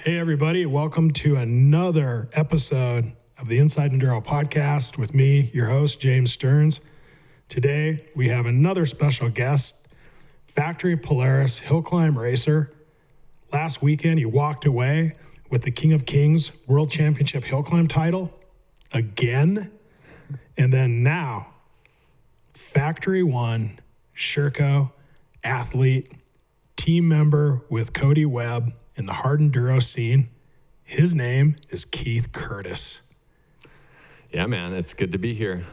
Hey, everybody. Welcome to another episode of the Inside Enduro podcast with me, your host, James Stearns. Today, we have another special guest, factory Polaris hill climb racer. Last weekend, he walked away with the King of Kings World Championship hill climb title again. And then now, Factory One, Sherco, athlete, team member with Cody Webb in the hard enduro scene. His name is Keith Curtis. Yeah, man, it's good to be here.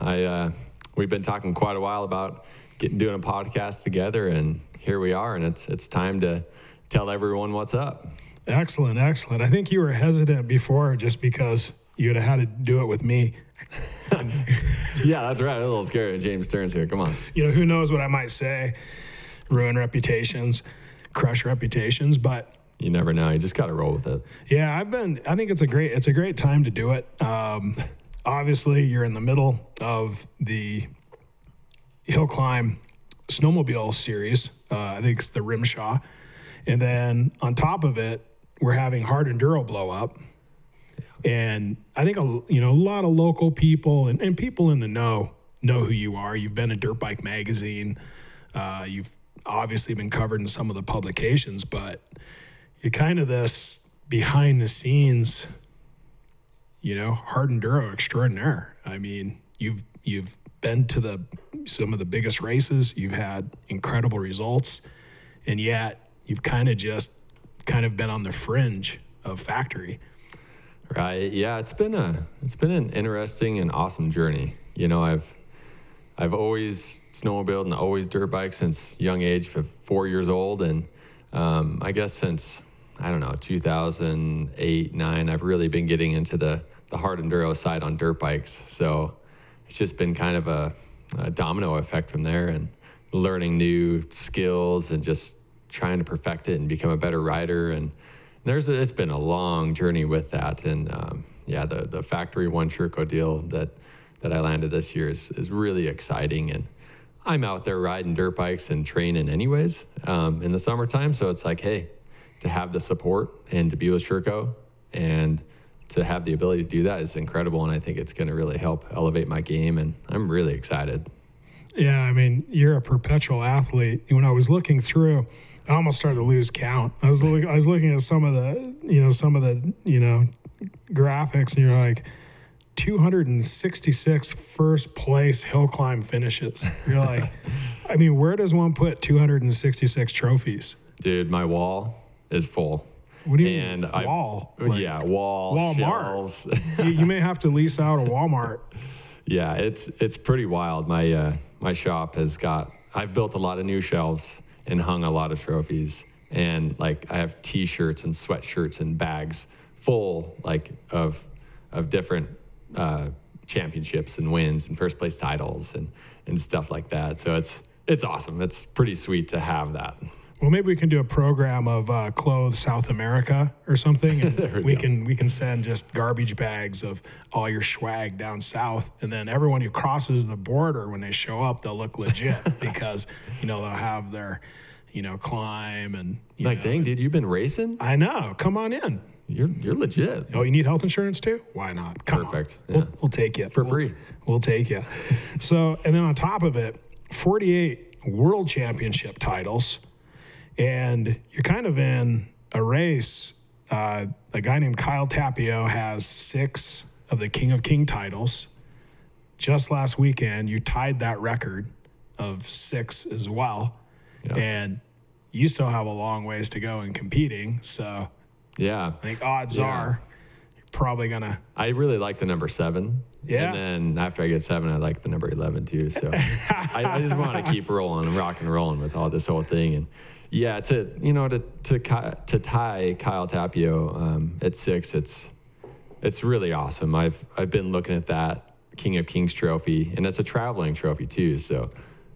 We've been talking quite a while about doing a podcast together, and here we are, and it's time to tell everyone what's up. Excellent. I think you were hesitant before just because you'd have had to do it with me. Yeah, that's right. A little scary. James Stearns here. Come on. Who knows what I might say, ruin reputations, crush reputations, but you never know. You just got to roll with it. Yeah, I think it's a great time to do it. Obviously, you're in the middle of the hill climb snowmobile series. I think it's the Rimshaw. And then on top of it, we're having hard enduro blow up. And I think, a lot of local people and people in the know who you are. You've been in Dirt Bike Magazine. You've obviously been covered in some of the publications, but you're kind of this behind the scenes, hard enduro extraordinaire. I mean, you've been to some of the biggest races. You've had incredible results, and yet you've kind of been on the fringe of factory. Right. Yeah, it's been an interesting and awesome journey. I've always snowmobiled and always dirt bike since young age, 4 years old, and I guess since 2008, 9, I've really been getting into the hard enduro side on dirt bikes. So it's just been kind of a domino effect from there, and learning new skills and just trying to perfect it and become a better rider. And it's been a long journey with that. And the Factory One Sherco deal that I landed this year is really exciting. And I'm out there riding dirt bikes and training anyways in the summertime. So it's like, hey, to have the support and to be with Sherco and to have the ability to do that is incredible. And I think it's going to really help elevate my game. And I'm really excited. Yeah, I mean, you're a perpetual athlete. When I was looking through, I almost started to lose count. I was looking at some of the graphics, and you're like 266 first place hill climb finishes. You're like, I mean, where does one put 266 trophies? Dude, my wall is full. What do you mean? Wall? Wall, Walmart. shelves. You may have to lease out a Walmart. Yeah, it's pretty wild. My shop I've built a lot of new shelves and hung a lot of trophies. And I have t-shirts and sweatshirts and bags full of different championships and wins and first place titles and stuff like that. So it's awesome. It's pretty sweet to have that. Well, maybe we can do a program of Clothes South America or something, and we can send just garbage bags of all your swag down south, and then everyone who crosses the border, when they show up, they'll look legit because they'll have their climb and dang, dude, you've been racing? I know. Come on in. You're legit. Oh, you need health insurance too? Why not? Come Perfect. On. Yeah. We'll take you for free. We'll take you. So, and then on top of it, 48 world championship titles. And you're kind of in a race. A guy named Kyle Tapio has 6 of the King of King titles. Just last weekend, you tied that record of 6 as well. Yep. And you still have a long ways to go in competing. So yeah, I think odds are you're probably going to. I really like the number 7. Yeah. And then after I get 7, I like the number 11 too. So I just want to keep rolling and rock and rolling with all this whole thing. And yeah, to tie Kyle Tapio at 6, it's really awesome. I've been looking at that King of Kings trophy, and it's a traveling trophy too. So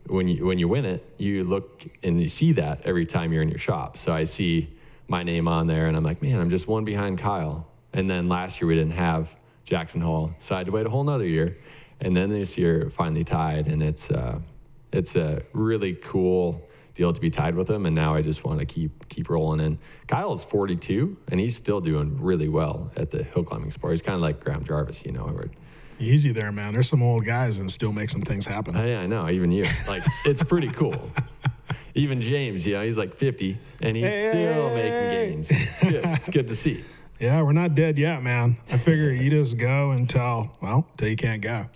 when you win it, you look and you see that every time you're in your shop. So I see my name on there, and I'm like, man, I'm just one behind Kyle. And then last year we didn't have Jackson Hole, so I had to wait a whole nother year, and then this year finally tied, and it's a really cool deal to be tied with him, and now I just want to keep rolling. And Kyle's 42, and he's still doing really well at the hill climbing sport. He's kind of like Graham Jarvis, you know. Where, easy there, man. There's some old guys and still make some things happen. Yeah, I know. Even you. Like, it's pretty cool. Even James, you know, he's like 50, and he's still making gains. It's good. It's good to see. Yeah, we're not dead yet, man. I figure you just go until you can't go.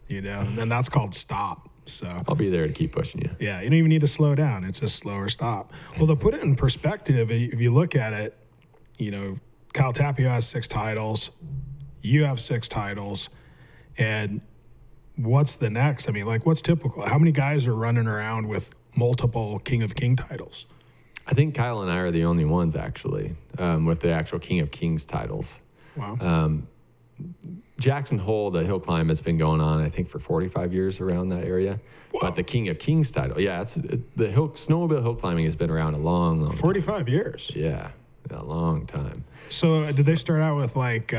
You know, and then that's called stop. So I'll be there to keep pushing you. Yeah, you don't even need to slow down. It's a slower stop. Well, to put it in perspective, if you look at it, you know, Kyle Tapio has 6 titles. You have 6 titles. And what's the next? I mean, like, what's typical? How many guys are running around with multiple King of King titles? I think Kyle and I are the only ones, actually, with the actual King of Kings titles. Wow. Jackson Hole, the hill climb, has been going on, I think, for 45 years around that area. Whoa. But the King of Kings title, snowmobile hill climbing has been around a long 45 time. years. Yeah, a long time. So did they start out with like,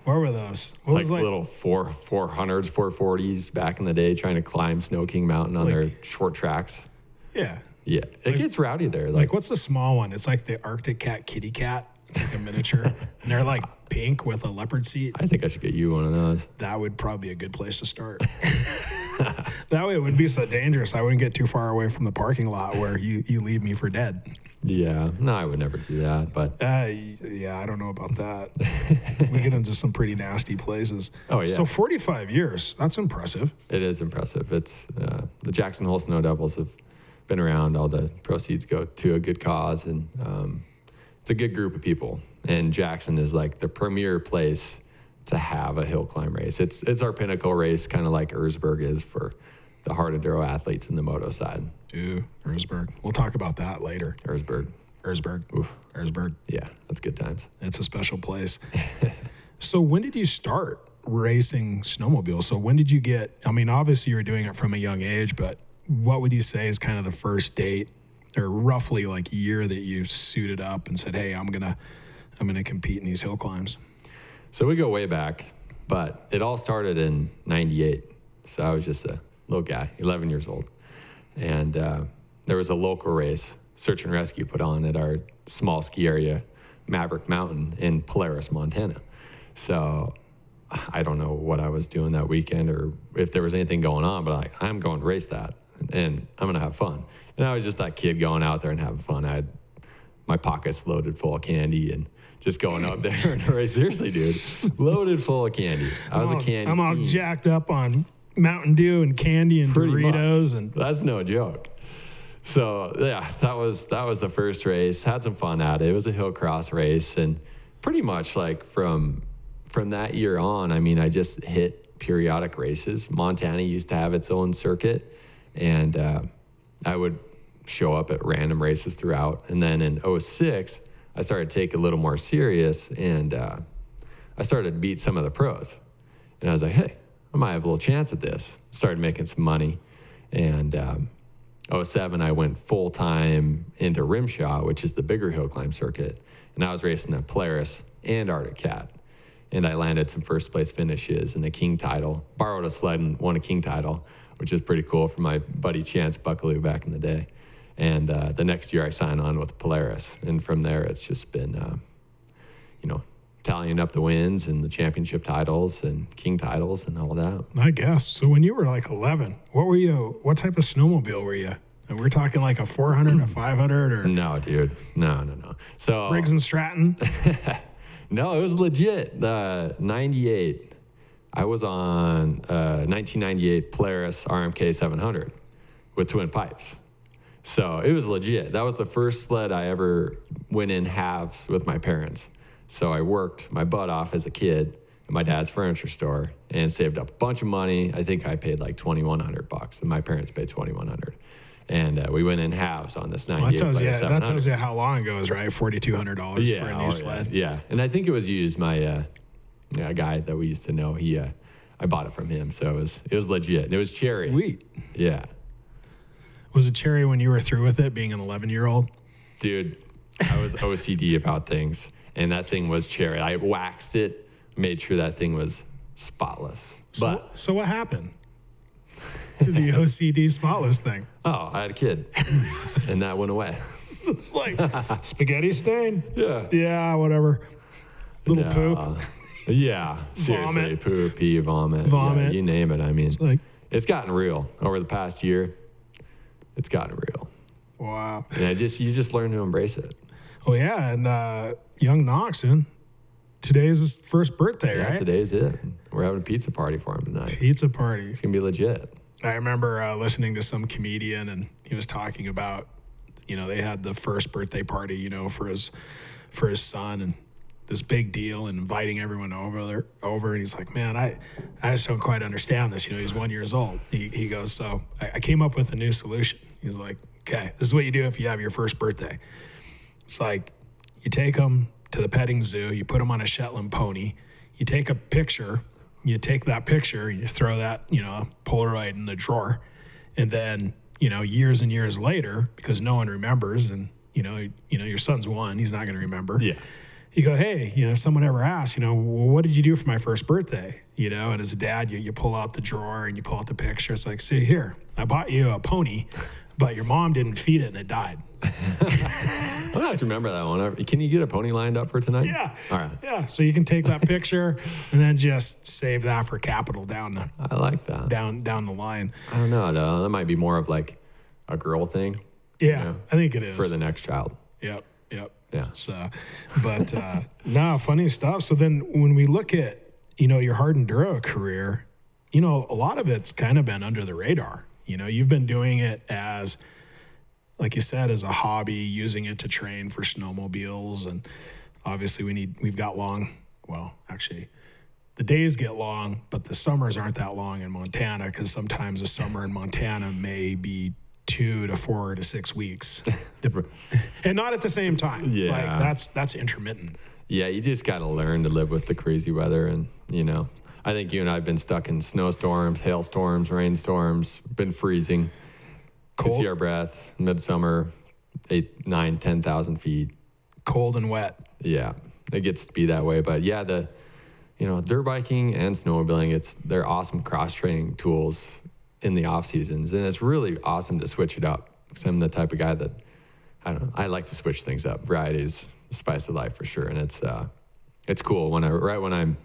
what were those? What like little 400s, 440s back in the day, trying to climb Snow King Mountain on their short tracks? Yeah. Yeah, it gets rowdy there. Like, what's the small one? It's like the Arctic Cat Kitty Cat. It's like a miniature. And they're like pink with a leopard seat. I think I should get you one of those. That would probably be a good place to start. That way it wouldn't be so dangerous. I wouldn't get too far away from the parking lot where you leave me for dead. Yeah, no, I would never do that. But yeah, I don't know about that. We get into some pretty nasty places. Oh, yeah. So 45 years, that's impressive. It is impressive. It's the Jackson Hole Snow Devils have been around. All the proceeds go to a good cause, and it's a good group of people. And Jackson is like the premier place to have a hill climb race. It's our pinnacle race, kind of like Erzberg is for the hard enduro athletes in the moto side. Ooh, Erzberg. We'll talk about that later. Erzberg. Oof. Erzberg. Yeah, that's good times. It's a special place. So when did you start racing snowmobile? So when did you get, I mean, obviously you were doing it from a young age, but what would you say is kind of the first date or roughly like year that you suited up and said, hey, I'm gonna compete in these hill climbs? So we go way back, but it all started in 98. So I was just a little guy, 11 years old. And there was a local race, search and rescue, put on at our small ski area, Maverick Mountain in Polaris, Montana. So I don't know what I was doing that weekend or if there was anything going on, but I'm going to race that and I'm going to have fun. And I was just that kid going out there and having fun. I had my pockets loaded full of candy and just going out there and race. Seriously, dude, loaded full of candy. I'm all jacked up on Mountain Dew and candy and Pretty Doritos, much. and that's no joke. So yeah, that was the first race. Had some fun at it. It was a hill cross race, and pretty much like from that year on, I mean, I just hit periodic races. Montana used to have its own circuit, and I would show up at random races throughout. And then in 06, I started to take it a little more serious, and I started to beat some of the pros. And I was like, hey, I might have a little chance at this. Started making some money. And 07, I went full-time into Rimshaw, which is the bigger hill climb circuit. And I was racing a Polaris and Arctic Cat. And I landed some first-place finishes and a King title. Borrowed a sled and won a King title, which is pretty cool for my buddy Chance Buckaloo back in the day. And the next year I signed on with Polaris. And from there, it's just been, tallying up the wins and the championship titles and King titles and all that. I guess. So when you were like 11, what type of snowmobile were you? And we're talking like a 400, a 500, or? No, dude. No. So Briggs and Stratton? No, it was legit. 98. I was on 1998 Polaris RMK 700 with twin pipes. So it was legit. That was the first sled I ever went in halves with my parents. So I worked my butt off as a kid at my dad's furniture store and saved up a bunch of money. I think I paid like $2,100 and my parents paid $2,100. And we went in halves on this 98 that tells you how long ago it was, right? $4,200 for a new sled. Yeah. And I think it was used. My guy that we used to know, I bought it from him. So it was legit. And it was cherry. Sweet. Yeah. Was it cherry when you were through with it, being an 11-year-old? Dude, I was OCD about things. And that thing was cherry. I waxed it, made sure that thing was spotless. So what happened? to the OCD spotless thing. Oh, I had a kid, and that went away. It's like spaghetti stain. Yeah. Yeah, whatever. Little poop. Yeah, seriously, Vomit. poop, pee, vomit. Vomit. Yeah, you name it. I mean, Like, it's gotten real over the past year. It's gotten real. wow. And you just learn to embrace it. Oh yeah, and young Noxon, today's his first birthday, Yeah, right? today's it. We're having a pizza party for him tonight. Pizza party. It's gonna be legit. I remember listening to some comedian, and he was talking about, they had the first birthday party, for his son, and this big deal, and inviting everyone over, and he's like, man, I just don't quite understand this. He's 1 year old. He goes, so I came up with a new solution. He's like, okay, this is what you do if you have your first birthday. It's like, you take them to the petting zoo, you put them on a Shetland pony, you take a picture, you take that picture, you throw that, Polaroid in the drawer, and then, years and years later, because no one remembers, and, your son's 1, he's not going to remember. Yeah. You go, hey, if someone ever asks, well, what did you do for my first birthday? And as a dad, you pull out the drawer and you pull out the picture. It's like, see here, I bought you a pony, but your mom didn't feed it and it died. I don't have to remember that one. Can you get a pony lined up for tonight? Yeah. All right. Yeah. So you can take that picture and then just save that for capital down I like that. the line. I don't know, though. That might be more of like a girl thing. Yeah, I think it is. For the next child. Yep. Yeah. So, but no, funny stuff. So then when we look at, your hard enduro career, a lot of it's kind of been under the radar. You've been doing it as, like you said, as a hobby, using it to train for snowmobiles. And obviously we've got actually the days get long, but the summers aren't that long in Montana, because sometimes a summer in Montana may be 2 to 4 to 6 weeks, and not at the same time. Yeah. Like that's intermittent. Yeah, you just got to learn to live with the crazy weather. And, I think you and I have been stuck in snowstorms, hailstorms, rainstorms, been freezing. Cold. See our breath, midsummer, 8, 9, 10,000 feet. Cold and wet. Yeah, it gets to be that way. But yeah, dirt biking and snowmobiling, they're awesome cross training tools in the off seasons. And it's really awesome to switch it up, because I'm the type of guy that, I like to switch things up. Variety is the spice of life for sure. And it's cool when I'm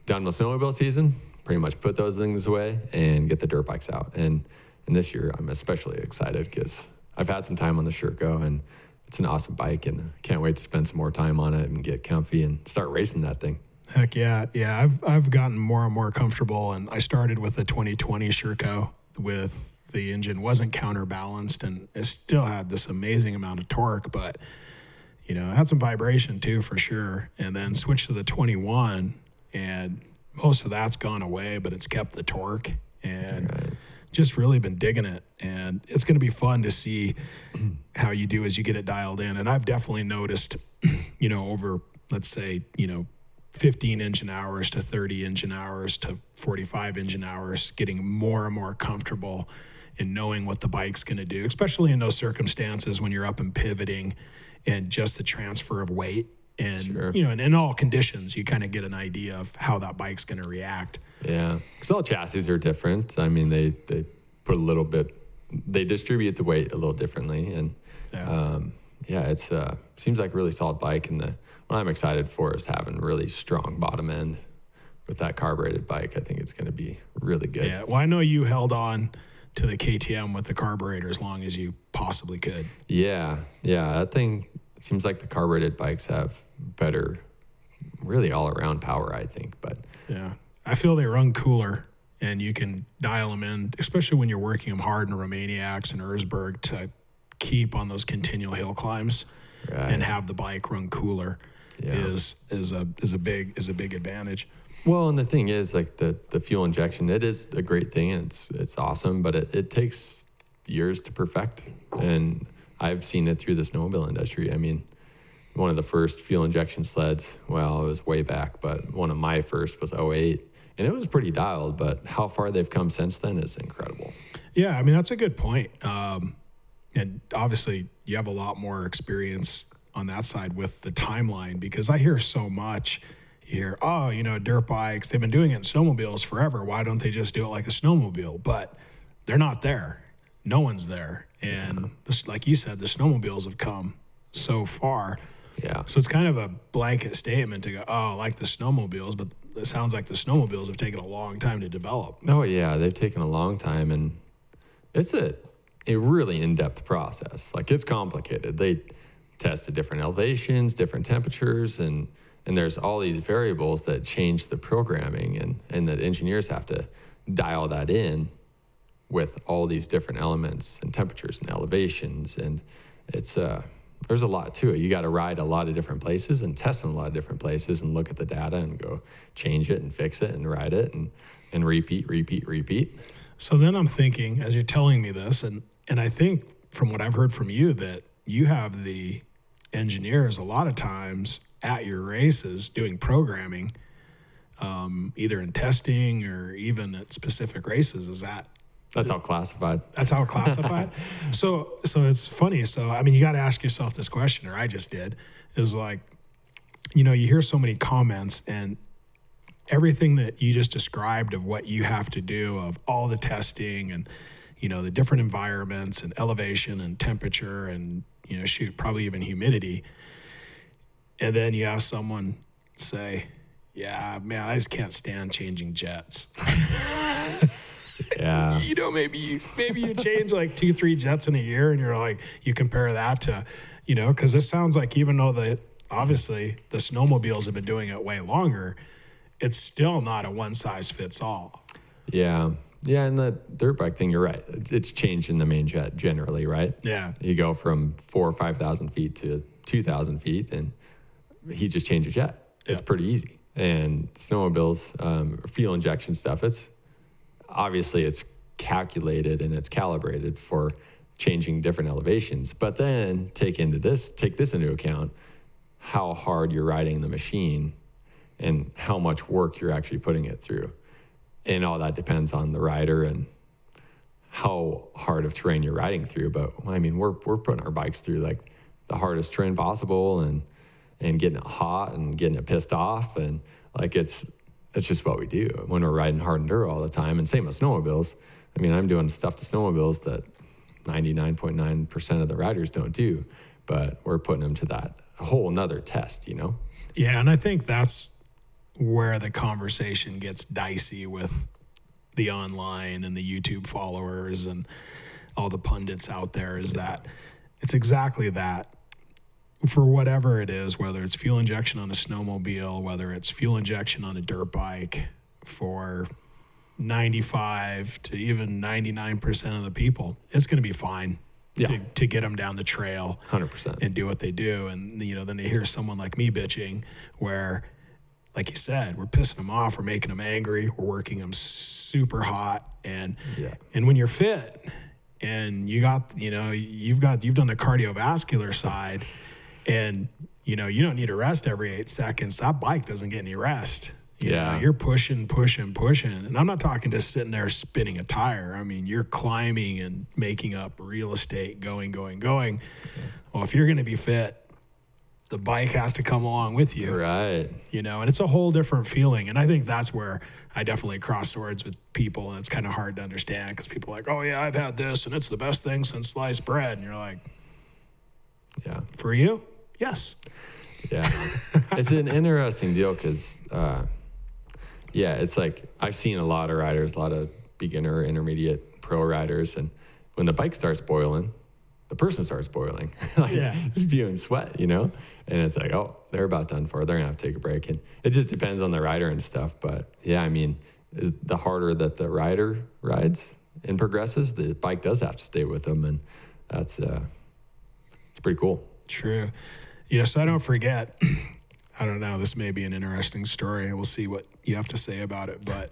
done with snowmobile season, pretty much put those things away and get the dirt bikes out. And this year I'm especially excited because I've had some time on the Sherco, and it's an awesome bike, and can't wait to spend some more time on it and get comfy and start racing that thing. Heck yeah. Yeah. I've gotten more and more comfortable, and I started with the 2020 Sherco with the engine wasn't counterbalanced, and it still had this amazing amount of torque, but it had some vibration too, for sure. And then switched to the 21, and most of that's gone away, but it's kept the torque, and just really been digging it. And it's going to be fun to see how you do as you get it dialed in. And I've definitely noticed, over, let's say, 15 engine hours to 30 engine hours to 45 engine hours, getting more and more comfortable in knowing what the bike's going to do, especially in those circumstances when you're up and pivoting, and just the transfer of weight. And, Sure. And in all conditions, you kind of get an idea of how that bike's going to react. Yeah, because all chassis are different. I mean, they put a little bit, they distribute the weight a little differently. And it's seems like a really solid bike. And what I'm excited for is having really strong bottom end with that carbureted bike. I think it's going to be really good. Yeah, well, I know you held on to the KTM with the carburetor as long as you possibly could. Yeah, that thing, it seems like the carbureted bikes have better, really all around power, I think. But yeah, I feel they run cooler, and you can dial them in, especially when you're working them hard in Romaniacs and Erzberg, to keep on those continual hill climbs and have the bike run cooler is a big advantage. Well, and the thing is, like the fuel injection, it is a great thing, and it's awesome, but it takes years to perfect. And I've seen it through the snowmobile industry. I mean, one of the first fuel injection sleds, well, it was way back, but one of my first was 08, and it was pretty dialed, but how far they've come since then is incredible. Yeah, I mean, that's a good point. And obviously you have a lot more experience on that side with the timeline, because I hear so much. You hear, dirt bikes, they've been doing it in snowmobiles forever. Why don't they just do it like a snowmobile? But they're not there. No one's there. And this, like you said, the snowmobiles have come so far. Yeah. So it's kind of a blanket statement to go, oh, I like the snowmobiles, but it sounds like the snowmobiles have taken a long time to develop. Oh yeah, they've taken a long time, and it's a really in-depth process. Like, it's complicated. They test at different elevations, different temperatures, and there's all these variables that change the programming, and that engineers have to dial that in with all these different elements and temperatures and elevations, and it's there's a lot to it. You got to ride a lot of different places and test in a lot of different places and look at the data and go change it and fix it and ride it and repeat. So then I'm thinking, as you're telling me this, and I think from what I've heard from you, that you have the engineers a lot of times at your races doing programming, either in testing or even at specific races. Is that? That's how classified. That's how classified. So it's funny. So, I mean, you got to ask yourself this question, or I just did, is like, you know, you hear so many comments, and everything that you just described of what you have to do, of all the testing and, you know, the different environments and elevation and temperature and, you know, probably even humidity. And then you have someone say, yeah, man, I just can't stand changing jets. Yeah. You know, maybe you change like 2-3 jets in a year, and you're like, you compare that to, you know, because this sounds like, even though obviously the snowmobiles have been doing it way longer, it's still not a one size fits all. Yeah. Yeah, and the dirt bike thing, you're right. It's changed in the main jet generally, right? Yeah. You go from 4,000 or 5,000 feet to 2,000 feet, and he just changed a jet. It's pretty easy. And snowmobiles, fuel injection stuff, it's calculated and it's calibrated for changing different elevations. But then take this into account, how hard you're riding the machine and how much work you're actually putting it through. And all that depends on the rider and how hard of terrain you're riding through. But I mean, we're putting our bikes through like the hardest terrain possible, and getting it hot and getting it pissed off, and like it's just what we do when we're riding hard enduro all the time. And same with snowmobiles. I mean, I'm doing stuff to snowmobiles that 99.9% of the riders don't do, but we're putting them to that whole nother test, you know? Yeah, and I think that's where the conversation gets dicey with the online and the YouTube followers and all the pundits out there, is that it's exactly that. For whatever it is, whether it's fuel injection on a snowmobile, whether it's fuel injection on a dirt bike, for 95 to even 99% of the people, it's going to be fine to get them down the trail 100% and do what they do. And, you know, then they hear someone like me bitching where, like you said, we're pissing them off, we're making them angry, we're working them super hot. And when you're fit and you've done the cardiovascular side, and, you know, you don't need to rest every 8 seconds. That bike doesn't get any rest. You know, you're pushing. And I'm not talking just sitting there spinning a tire. I mean, you're climbing and making up real estate, going. Well, if you're going to be fit, the bike has to come along with you. Right. You know, and it's a whole different feeling. And I think that's where I definitely cross swords with people. And it's kind of hard to understand, because people are like, oh, yeah, I've had this, and it's the best thing since sliced bread. And you're like, yeah. For you? Yes. Yeah. It's an interesting deal, because, it's like I've seen a lot of riders, a lot of beginner, intermediate, pro riders, and when the bike starts boiling, the person starts boiling, spewing sweat, you know? And it's like, oh, they're about done for. They're going to have to take a break. And it just depends on the rider and stuff. But, yeah, I mean, the harder that the rider rides and progresses, the bike does have to stay with them. And that's it's pretty cool. True. You know, so I don't forget, I don't know, this may be an interesting story. We'll see what you have to say about it. But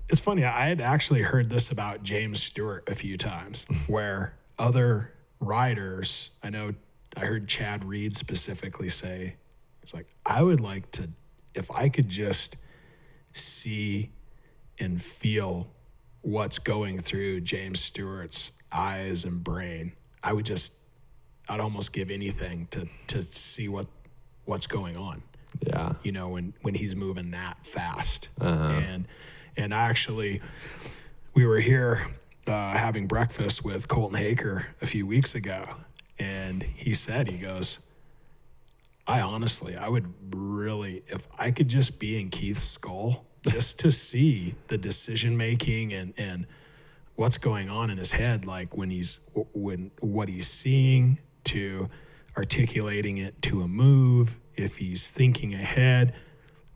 it's funny, I had actually heard this about James Stewart a few times, where other riders, I heard Chad Reed specifically say, it's like, I would like to, if I could just see and feel what's going through James Stewart's eyes and brain, I'd almost give anything to see what's going on. Yeah. You know, when he's moving that fast. Uh-huh. And actually, we were here having breakfast with Colton Haker a few weeks ago, and he goes, I would really, if I could just be in Keith's skull, just to see the decision making and what's going on in his head, like when what he's seeing, to articulating it to a move, if he's thinking ahead.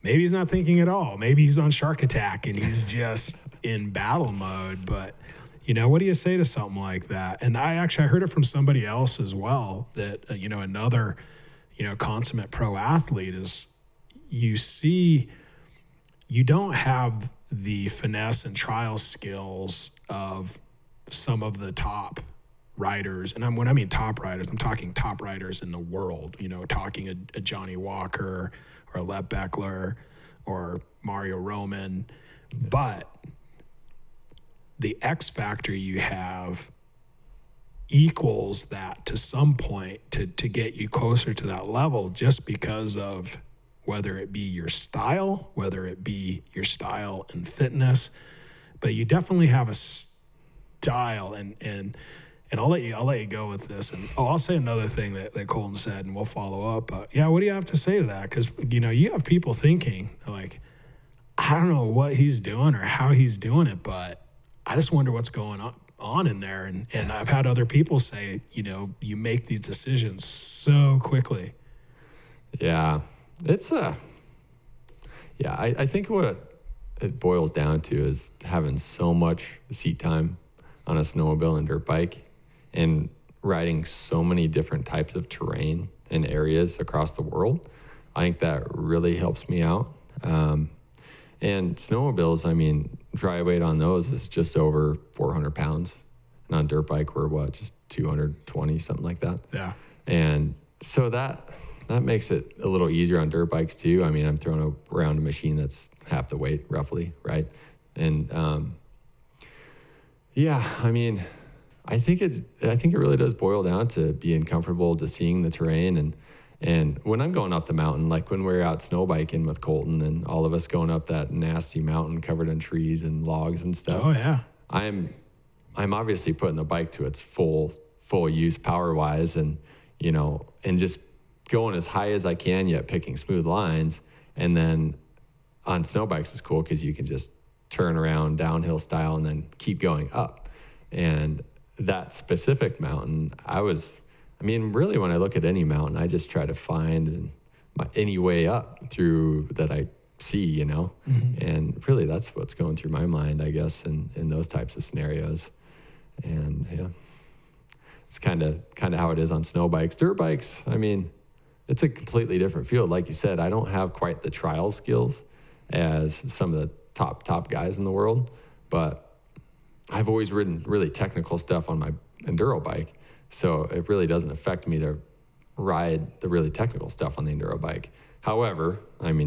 Maybe he's not thinking at all. Maybe he's on Shark Attack and he's just in battle mode. But, what do you say to something like that? And I heard it from somebody else as well, that, another, consummate pro athlete is, you don't have the finesse and trial skills of some of the top riders. And when I mean top riders, I'm talking top riders in the world, talking a Johnny Walker or a Lep Beckler or Mario Roman. But the X factor you have equals that to some point to get you closer to that level, just because of whether it be your style and fitness. But you definitely have a style, and I'll let you go with this. And I'll say another thing that Colton said, and we'll follow up. But yeah, what do you have to say to that? Because you have people thinking like, I don't know what he's doing or how he's doing it, but I just wonder what's going on in there. And I've had other people say, you make these decisions so quickly. Yeah, I think what it boils down to is having so much seat time on a snowmobile and dirt bike, and riding so many different types of terrain and areas across the world. I think that really helps me out. And snowmobiles, dry weight on those is just over 400 pounds. And on dirt bike, we're just 220, something like that. Yeah. And so that makes it a little easier on dirt bikes too. I'm throwing around a machine that's half the weight roughly, right? And I think it really does boil down to being comfortable, to seeing the terrain. And when I'm going up the mountain, like when we're out snow biking with Colton and all of us going up that nasty mountain covered in trees and logs and stuff. Oh yeah. I'm obviously putting the bike to its full use power wise, and just going as high as I can, yet picking smooth lines. And then on snow bikes is cool because you can just turn around downhill style and then keep going up. And that specific mountain, really when I look at any mountain, I just try to find any way up through that I see, Mm-hmm. And really that's what's going through my mind, I guess, in those types of scenarios. And yeah, it's kind of how it is on snow bikes. Dirt bikes, it's a completely different field. Like you said, I don't have quite the trial skills as some of the top guys in the world, but I've always ridden really technical stuff on my enduro bike. So it really doesn't affect me to ride the really technical stuff on the enduro bike. However,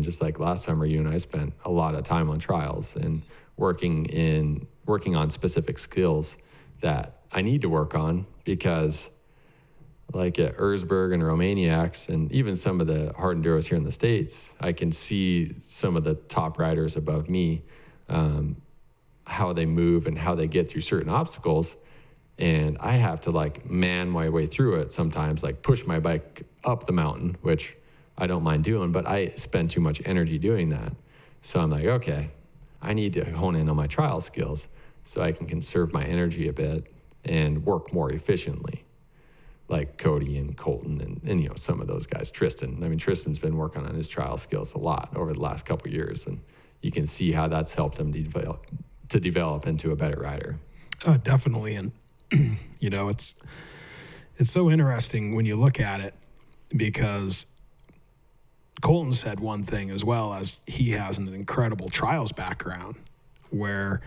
just like last summer, you and I spent a lot of time on trials and working on specific skills that I need to work on, because like at Erzberg and Romaniacs, and even some of the hard enduros here in the States, I can see some of the top riders above me, how they move and how they get through certain obstacles. And I have to man my way through it sometimes, push my bike up the mountain, which I don't mind doing, but I spend too much energy doing that. So I'm like, okay, I need to hone in on my trial skills so I can conserve my energy a bit and work more efficiently, like Cody and Colton and some of those guys. Tristan. Tristan's been working on his trial skills a lot over the last couple of years, and you can see how that's helped him develop into a better rider. Definitely. And it's so interesting when you look at it, because Colton said one thing as well, as he has an incredible trials background, where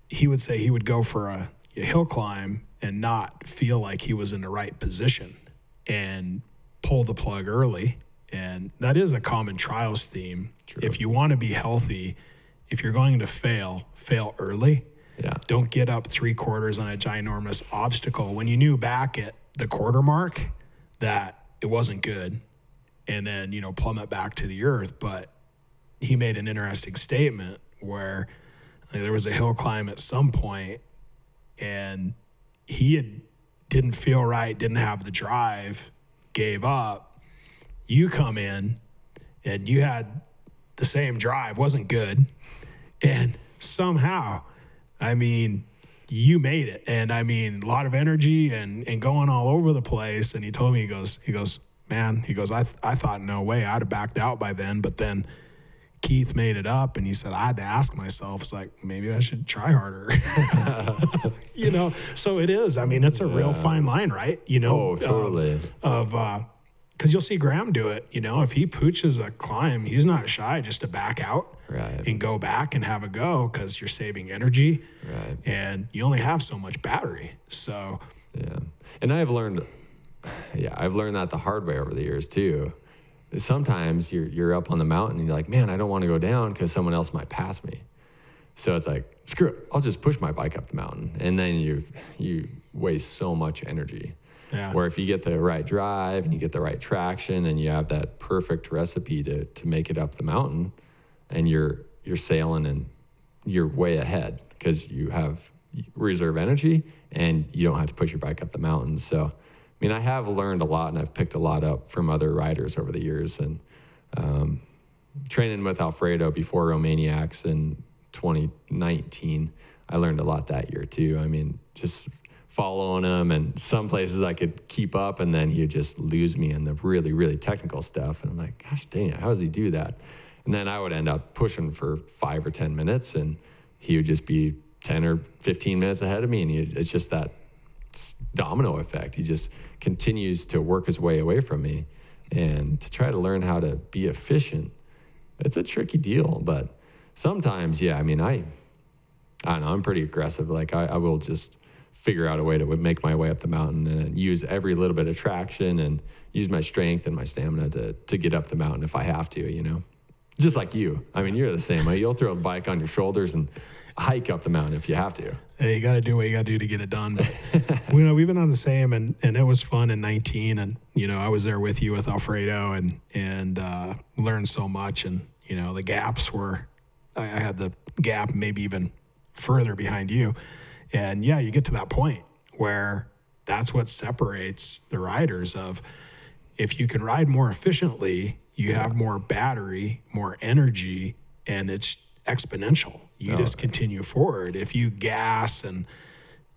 he would say he would go for a hill climb and not feel like he was in the right position and pull the plug early. And that is a common trials theme. True. If you want to be healthy, if you're going to fail early. Yeah. Don't get up 3/4 on a ginormous obstacle when you knew back at the quarter mark that it wasn't good, and then, plummet back to the earth. But he made an interesting statement where Like, there was a hill climb at some point, and didn't feel right, didn't have the drive, gave up. You come in, and you had the same drive, wasn't good, and somehow, I mean, you made it. And I mean, a lot of energy and going all over the place. And he told me, he goes, man, I thought no way, I'd have backed out by then. But then Keith made it up, and he said, I had to ask myself, it's like, maybe I should try harder. You know, so it is. I mean, it's a real fine line, right? You know, Oh, totally. Because you'll see Graham do it. You know, if he pooches a climb, he's not shy just to back out and go back and have a go, because you're saving energy, and you only have so much battery. So yeah, and I've learned that the hard way over the years too. Sometimes you're up on the mountain and you're like, man, I don't want to go down because someone else might pass me. So it's like, screw it, I'll just push my bike up the mountain, and then you waste so much energy. Yeah. Where if you get the right drive and you get the right traction and you have that perfect recipe to make it up the mountain, and you're sailing and you're way ahead because you have reserve energy and you don't have to push your bike up the mountain. So, I mean, I have learned a lot, and I've picked a lot up from other riders over the years. And training with Alfredo before Romaniacs in 2019, I learned a lot that year too. I mean, just following him, and some places I could keep up, and then he'd just lose me in the really, really technical stuff. And I'm like, gosh dang it, how does he do that? And then I would end up pushing for 5 or 10 minutes, and he would just be 10 or 15 minutes ahead of me. And it's just that domino effect. He just continues to work his way away from me. And to try to learn how to be efficient, it's a tricky deal. But sometimes, yeah, I mean, I don't know, I'm pretty aggressive. Like I will just figure out a way to make my way up the mountain and use every little bit of traction and use my strength and my stamina to get up the mountain if I have to, you know. Just like you. I mean, you're the same way. You'll throw a bike on your shoulders and hike up the mountain if you have to. Hey, you got to do what you got to do to get it done. But, you know, we've been on the same, and it was fun in 19. And, you know, I was there with you with Alfredo and learned so much. And, you know, the gaps were, I had the gap maybe even further behind you. And yeah, you get to that point where that's what separates the riders of, if you can ride more efficiently, you have more battery, more energy, and it's exponential. You just continue forward. If you gas and,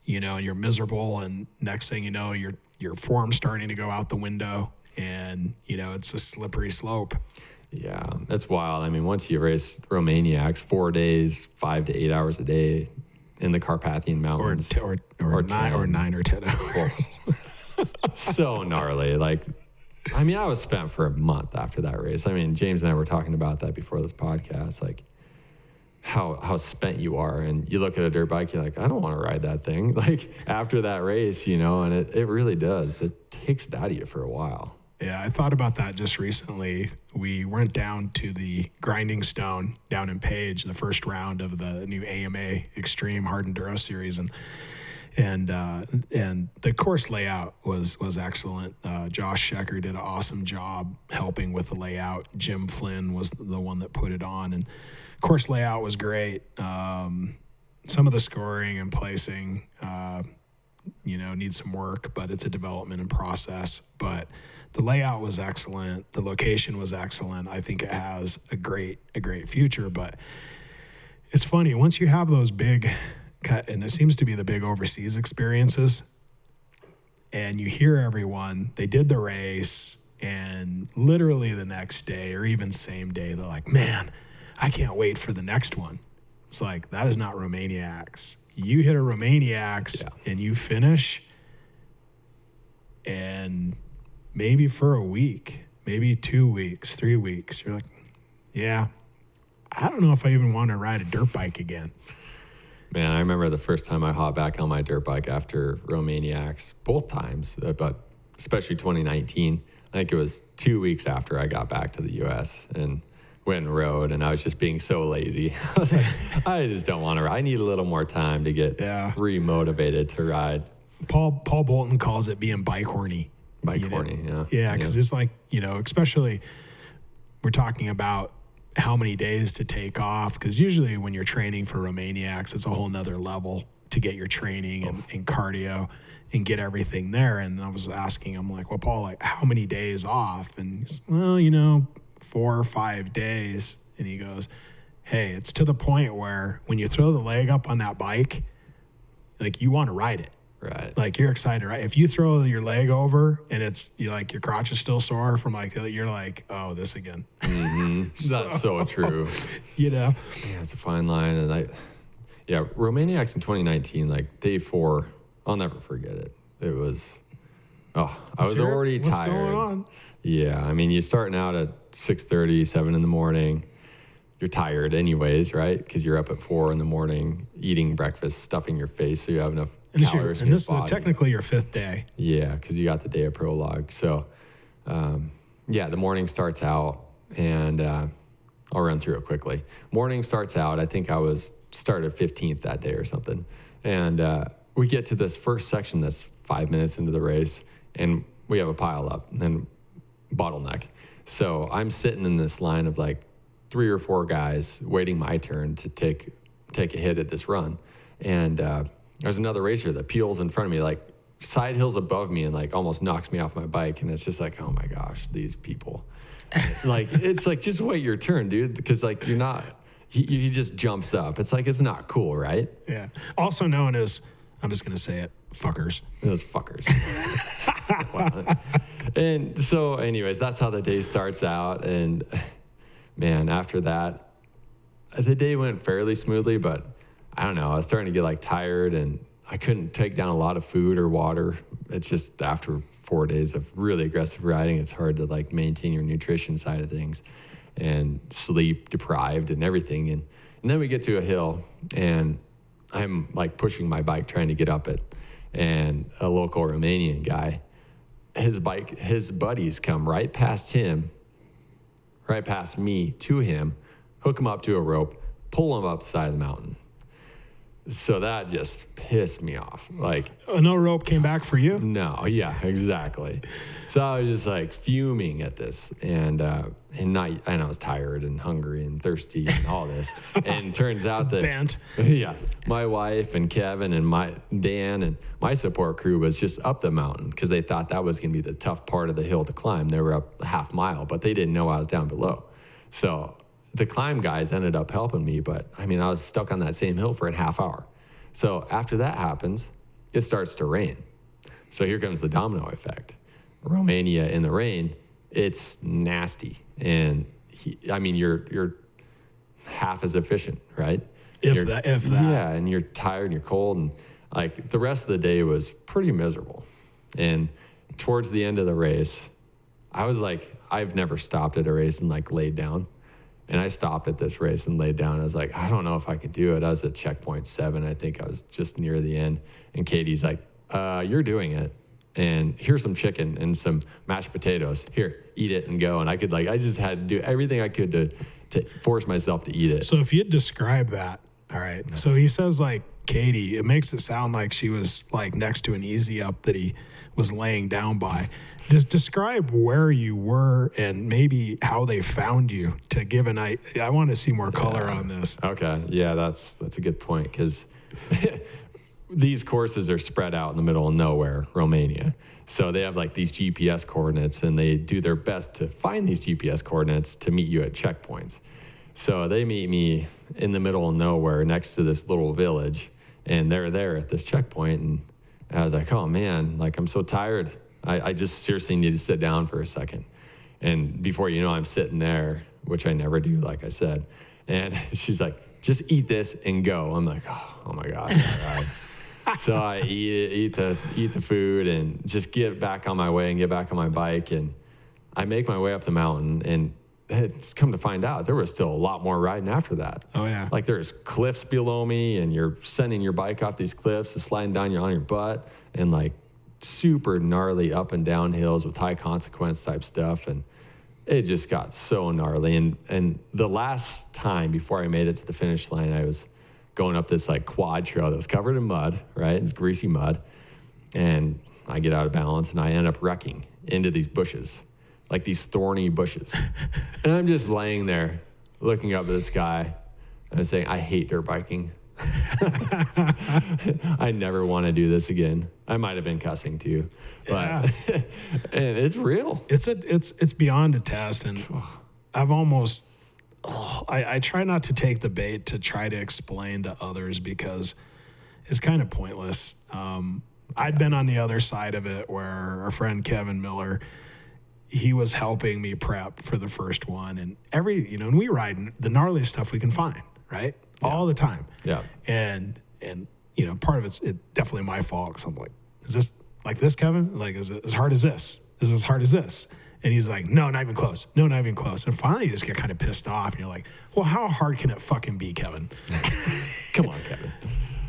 you know, you're miserable, and next thing you know, your form's starting to go out the window, and, you know, it's a slippery slope. Yeah, that's wild. I mean, once you race Romaniacs 4 days, 5 to 8 hours a day in the Carpathian Mountains, or 9 or 10 hours. So gnarly. Like, I mean, I was spent for a month after that race. I mean, James and I were talking about that before this podcast, like how spent you are. And you look at a dirt bike, you're like, I don't want to ride that thing. Like after that race, you know, and it really does. It takes it out of you for a while. Yeah, I thought about that just recently. We went down to the Grinding Stone down in Page, the first round of the new AMA Extreme Hard Enduro Series, and the course layout was excellent. Josh Schecker did an awesome job helping with the layout. Jim Flynn was the one that put it on, and course layout was great. Some of the scoring and placing, you know, needs some work, but it's a development and process. But the layout was excellent. The location was excellent. I think it has a great future. But it's funny, once you have those big, and it seems to be the big overseas experiences, and you hear everyone, they did the race, and literally the next day or even same day, they're like, man, I can't wait for the next one. It's like, that is not Romaniacs. You hit a Romaniacs and you finish, and maybe for a week, maybe 2 weeks, 3 weeks, you're like, yeah, I don't know if I even want to ride a dirt bike again. Man, I remember the first time I hopped back on my dirt bike after Romaniacs, both times, but especially 2019. I think it was 2 weeks after I got back to the U.S. and went and rode, and I was just being so lazy. I was like, I just don't want to ride. I need a little more time to get re-motivated to ride. Paul Bolton calls it being bike horny. Bike horny, yeah. Yeah, because it's like, you know, especially we're talking about how many days to take off. Because usually when you're training for Romaniacs, it's a whole nother level to get your training and cardio and get everything there. And I was asking him, like, well, Paul, like, how many days off? And he's, well, 4 or 5 days. And he goes, hey, it's to the point where when you throw the leg up on that bike, like, you want to ride it. Right. Like, you're excited, right? If you throw your leg over and it's your crotch is still sore from you're like, oh, this again. Mm-hmm. That's so true. Yeah, it's a fine line. And Romaniacs in 2019, like day 4, I'll never forget it. It was, I was already tired. What's going on? Yeah. I mean, you're starting out at 6:30, 7 in the morning. You're tired anyways, right? Because you're up at 4 in the morning, eating breakfast, stuffing your face so you have enough calories. And this is technically your 5th day. Yeah, because you got the day of Prologue. So, the morning starts out, and I'll run through it quickly. Morning starts out, I think I started 15th that day or something. And we get to this first section that's 5 minutes into the race, and we have a pile up and bottleneck. So I'm sitting in this line of like 3 or 4 guys waiting my turn to take a hit at this run. And there's another racer that peels in front of me, like side hills above me, and like almost knocks me off my bike. And it's just like, oh my gosh, these people. Like, it's like, just wait your turn, dude. Because like, you're not, he just jumps up. It's like, it's not cool, right? Yeah. Also known as, I'm just going to say it, fuckers. Those fuckers. Wow. And so anyways, that's how the day starts out. And man, after that, the day went fairly smoothly, but I don't know. I was starting to get like tired, and I couldn't take down a lot of food or water. It's just after 4 days of really aggressive riding, it's hard to like maintain your nutrition side of things, and sleep deprived and everything. And then we get to a hill, and I'm like pushing my bike, trying to get up it. And a local Romanian guy, his buddies come right past him, right past me to him, hook him up to a rope, pull him up the side of the mountain. So that just pissed me off. Like, no rope came back for you? No, yeah, exactly. So I was just like fuming at this, and I was tired and hungry and thirsty and all this. And turns out that Bent. Yeah, my wife and Kevin and Dan and my support crew was just up the mountain because they thought that was going to be the tough part of the hill to climb. They were up a half mile, but they didn't know I was down below. So the climb guys ended up helping me, but I mean, I was stuck on that same hill for a half hour. So after that happens, it starts to rain. So here comes the domino effect. Romania in the rain, it's nasty. And you're half as efficient, right? If that. Yeah, and you're tired and you're cold, and like the rest of the day was pretty miserable. And towards the end of the race, I was like, I've never stopped at a race and like laid down. And I stopped at this race and laid down. I was like, I don't know if I can do it. I was at checkpoint 7. I think I was just near the end. And Katie's like, you're doing it. And here's some chicken and some mashed potatoes. Here, eat it and go. And I just had to do everything I could to force myself to eat it. So if you'd describe that, all right. So he says like Katie, it makes it sound like she was like next to an easy up that he was laying down by. Just describe where you were and maybe how they found you to give an idea. I want to see more color on this. Okay. Yeah, that's a good point, because these courses are spread out in the middle of nowhere, Romania. So they have like these GPS coordinates, and they do their best to find these GPS coordinates to meet you at checkpoints. So they meet me in the middle of nowhere next to this little village, and they're there at this checkpoint. And I was like, oh man, like I'm so tired. I just seriously need to sit down for a second. And before you know, I'm sitting there, which I never do, like I said. And she's like, just eat this and go. I'm like, oh my God. All right. So I eat the food and just get back on my way and get back on my bike. And I make my way up the mountain, and it's come to find out there was still a lot more riding after that. Oh yeah. Like there's cliffs below me, and you're sending your bike off these cliffs and sliding down on your butt, and like super gnarly up and down hills with high consequence type stuff. And it just got so gnarly. And the last time before I made it to the finish line, I was going up this like quad trail that was covered in mud, right? It's greasy mud. And I get out of balance, and I end up wrecking into these bushes, like these thorny bushes. And I'm just laying there looking up at the sky and saying, I hate dirt biking. I never want to do this again. I might have been cussing too, but and it's real. It's beyond a test, and I've almost I try not to take the bait to try to explain to others because it's kind of pointless. I'd been on the other side of it where our friend Kevin Miller, he was helping me prep for the first one, and and we ride the gnarliest stuff we can find, right? Yeah. All the time. Yeah. And part of it's definitely my fault because I'm like, is this like this, Kevin? Like, is it as hard as this? Is it as hard as this? And he's like, no, not even close. No, not even close. And finally you just get kind of pissed off and you're like, well, how hard can it fucking be, Kevin? Come on, Kevin.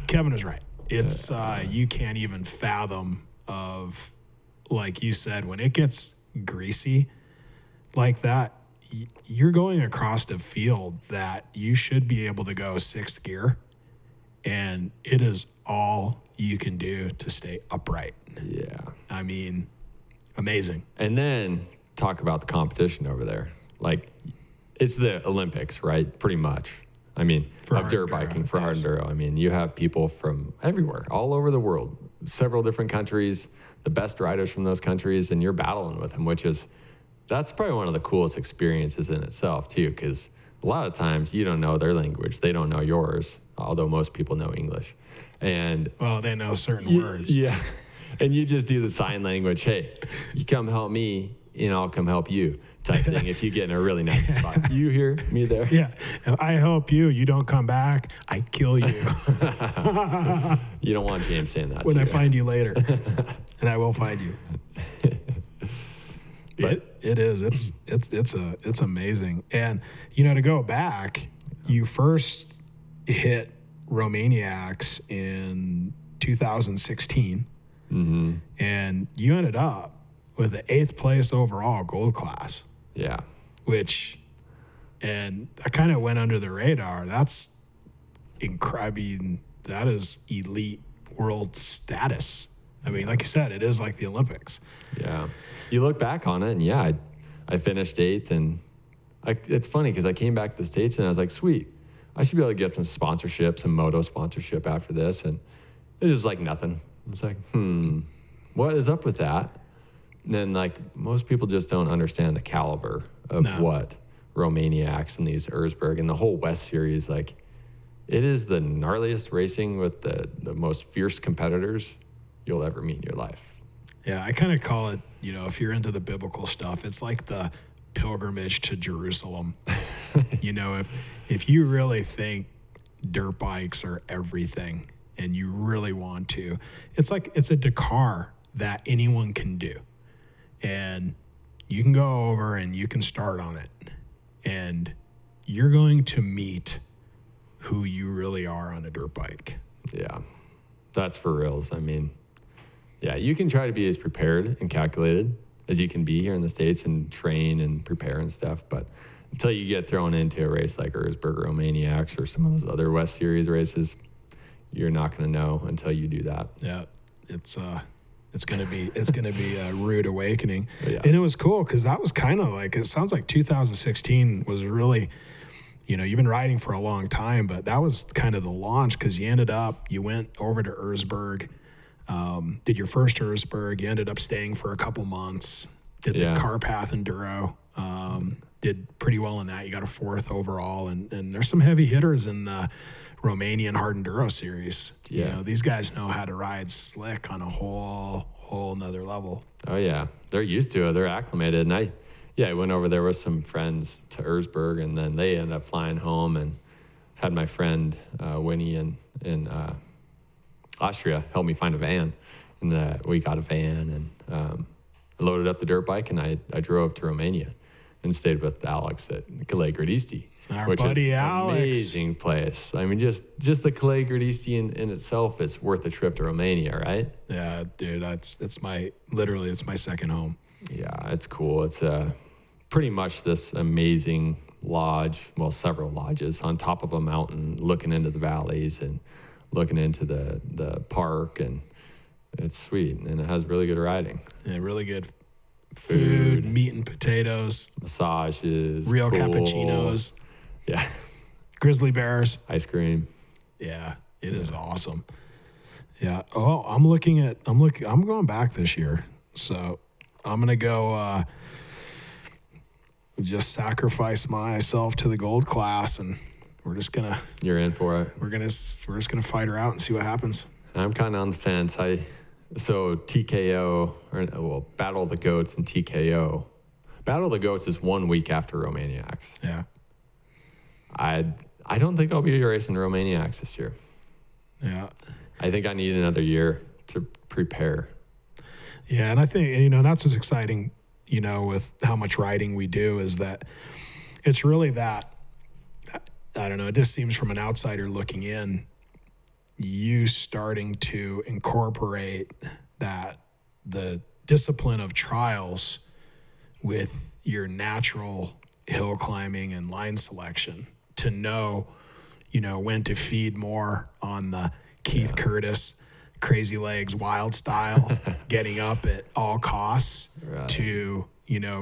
Kevin is right. It's, you can't even fathom of, like you said, when it gets greasy like that, you're going across a field that you should be able to go sixth gear, and it is all you can do to stay upright. Yeah. I mean, amazing. And then talk about the competition over there. Like, it's the Olympics, right? Pretty much. I mean, of dirt biking for hard enduro. I mean, you have people from everywhere, all over the world, several different countries, the best riders from those countries, and you're battling with them, that's probably one of the coolest experiences in itself too, because a lot of times you don't know their language, they don't know yours, although most people know English, and they know certain words. Yeah, and you just do the sign language. Hey, you come help me, and I'll come help you, type thing. If you get in a really nice spot, you here, me there. Yeah, if I help you, you don't come back, I kill you. You don't want James saying that. When I find you later, and I will find you. But it's amazing. And to go back, you first hit Romaniacs in 2016, and you ended up with the 8th place overall gold class. Yeah. And that kind of went under the radar. That's incredible. That is elite world status. I mean, like you said, it is like the Olympics. Yeah. You look back on it, and I finished 8th, and it's funny because I came back to the States, and I was like, sweet, I should be able to get some sponsorship, some moto sponsorship after this, and it was like nothing. It's like, what is up with that? And then, like, most people just don't understand the caliber of what Romaniacs and these Erzberg and the whole West Series, like, it is the gnarliest racing with the most fierce competitors you'll ever meet in your life. Yeah, I kind of call it, if you're into the biblical stuff, it's like the pilgrimage to Jerusalem. If you really think dirt bikes are everything and you really want to, it's a Dakar that anyone can do. And you can go over and you can start on it. And you're going to meet who you really are on a dirt bike. Yeah, that's for reals. I mean, yeah, you can try to be as prepared and calculated as you can be here in the States and train and prepare and stuff. But until you get thrown into a race like Erzberg or Romaniacs or some of those other West Series races, you're not going to know until you do that. Yeah, it's going to be a rude awakening. Yeah. And it was cool because that was kind of like, it sounds like 2016 was really, you've been riding for a long time, but that was kind of the launch because you went over to Erzberg. Did your first Erzberg, you ended up staying for a couple months, did the Carpath Enduro, did pretty well in that. You got a 4th overall, and there's some heavy hitters in the Romanian hard enduro series. Yeah. These guys know how to ride slick on a whole nother level. Oh yeah, they're used to it. They're acclimated. And I went over there with some friends to Erzberg, and then they ended up flying home and had my friend Winnie in Austria help me find a van, and we got a van and loaded up the dirt bike, and I drove to Romania and stayed with Alex at Calais Gradisti, which buddy is an amazing place. I mean, just the Calais Gradisti in itself is worth a trip to Romania, right? Yeah, dude, it's my second home. Yeah, it's cool. It's pretty much this amazing lodge, well, several lodges on top of a mountain, looking into the valleys and looking into the park, and it's sweet, and it has really good riding. Yeah, really good food, meat and potatoes, massages, real cappuccinos. Yeah. Grizzly bears. Ice cream. Yeah, it is awesome. Yeah. Oh, I'm going back this year. So I'm going to go just sacrifice myself to the gold class, and we're just going to. You're in for it. We're just going to fight her out and see what happens. I'm kind of on the fence. So TKO, Battle of the Goats and TKO. Battle of the Goats is 1 week after Romaniacs. Yeah. I don't think I'll be racing Romaniacs this year. Yeah. I think I need another year to prepare. Yeah, and I think, that's what's exciting, with how much riding we do, is that it's really that, I don't know, it just seems from an outsider looking in, you starting to incorporate the discipline of trials with your natural hill climbing and line selection to know, when to feed more on the Keith Curtis, crazy legs, wild style, getting up at all costs, right, to,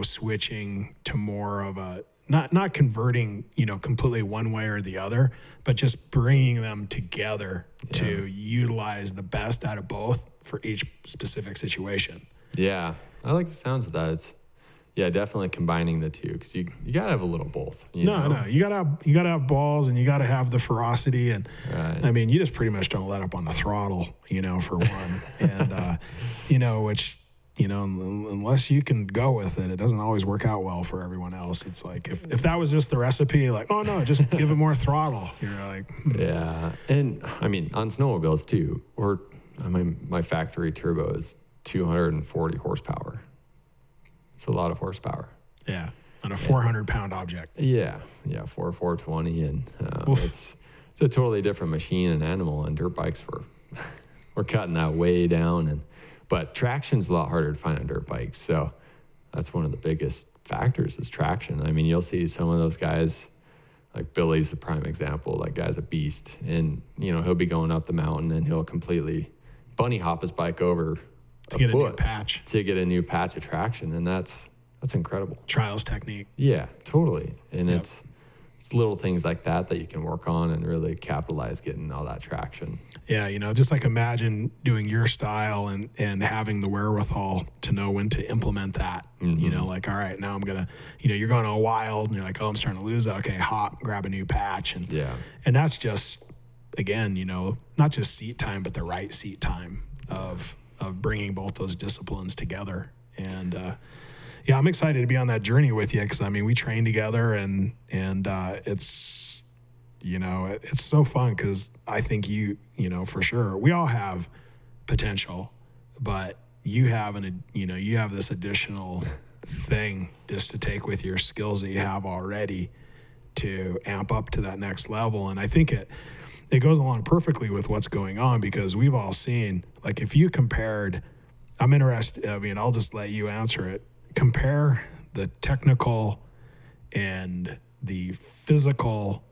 switching to more of a, not converting, completely one way or the other, but just bringing them together to utilize the best out of both for each specific situation. Yeah, I like the sounds of that. It's definitely combining the two, because you gotta have a little both. No, you gotta have balls, and you gotta have the ferocity, and right. I mean, you just pretty much don't let up on the throttle, for one, and which. Unless you can go with it, it doesn't always work out well for everyone else. It's like, if that was just the recipe, like, oh no, just give it more throttle. You're like, Yeah. And I mean, on snowmobiles too, my factory turbo is 240 horsepower. It's a lot of horsepower. Yeah. On a 400-pound object. Yeah. 420. And it's a totally different machine and animal, and dirt bikes we're cutting that way down. But traction's a lot harder to find on dirt bikes. So that's one of the biggest factors is traction. I mean, you'll see some of those guys, like Billy's a prime example. That guy's a beast. And, he'll be going up the mountain, and he'll completely bunny hop his bike over to get a new patch. To get a new patch of traction. And that's incredible. Trials technique. Yeah, totally. And it's little things like that you can work on and really capitalize getting all that traction. Yeah, just like imagine doing your style and having the wherewithal to know when to implement that. Mm-hmm. Like, all right, now I'm going to, you're going all wild, and you're like, oh, I'm starting to lose that. Okay, hop, grab a new patch. And that's just, again, not just seat time, but the right seat time of bringing both those disciplines together. And, I'm excited to be on that journey with you, because, I mean, we train together, and it's, it's so fun, because I think for sure, we all have potential, but you have you have this additional thing just to take with your skills that you have already to amp up to that next level. And I think it goes along perfectly with what's going on, because we've all seen, like, if you compared, I'm interested, I mean, I'll just let you answer it. Compare the technical and the physical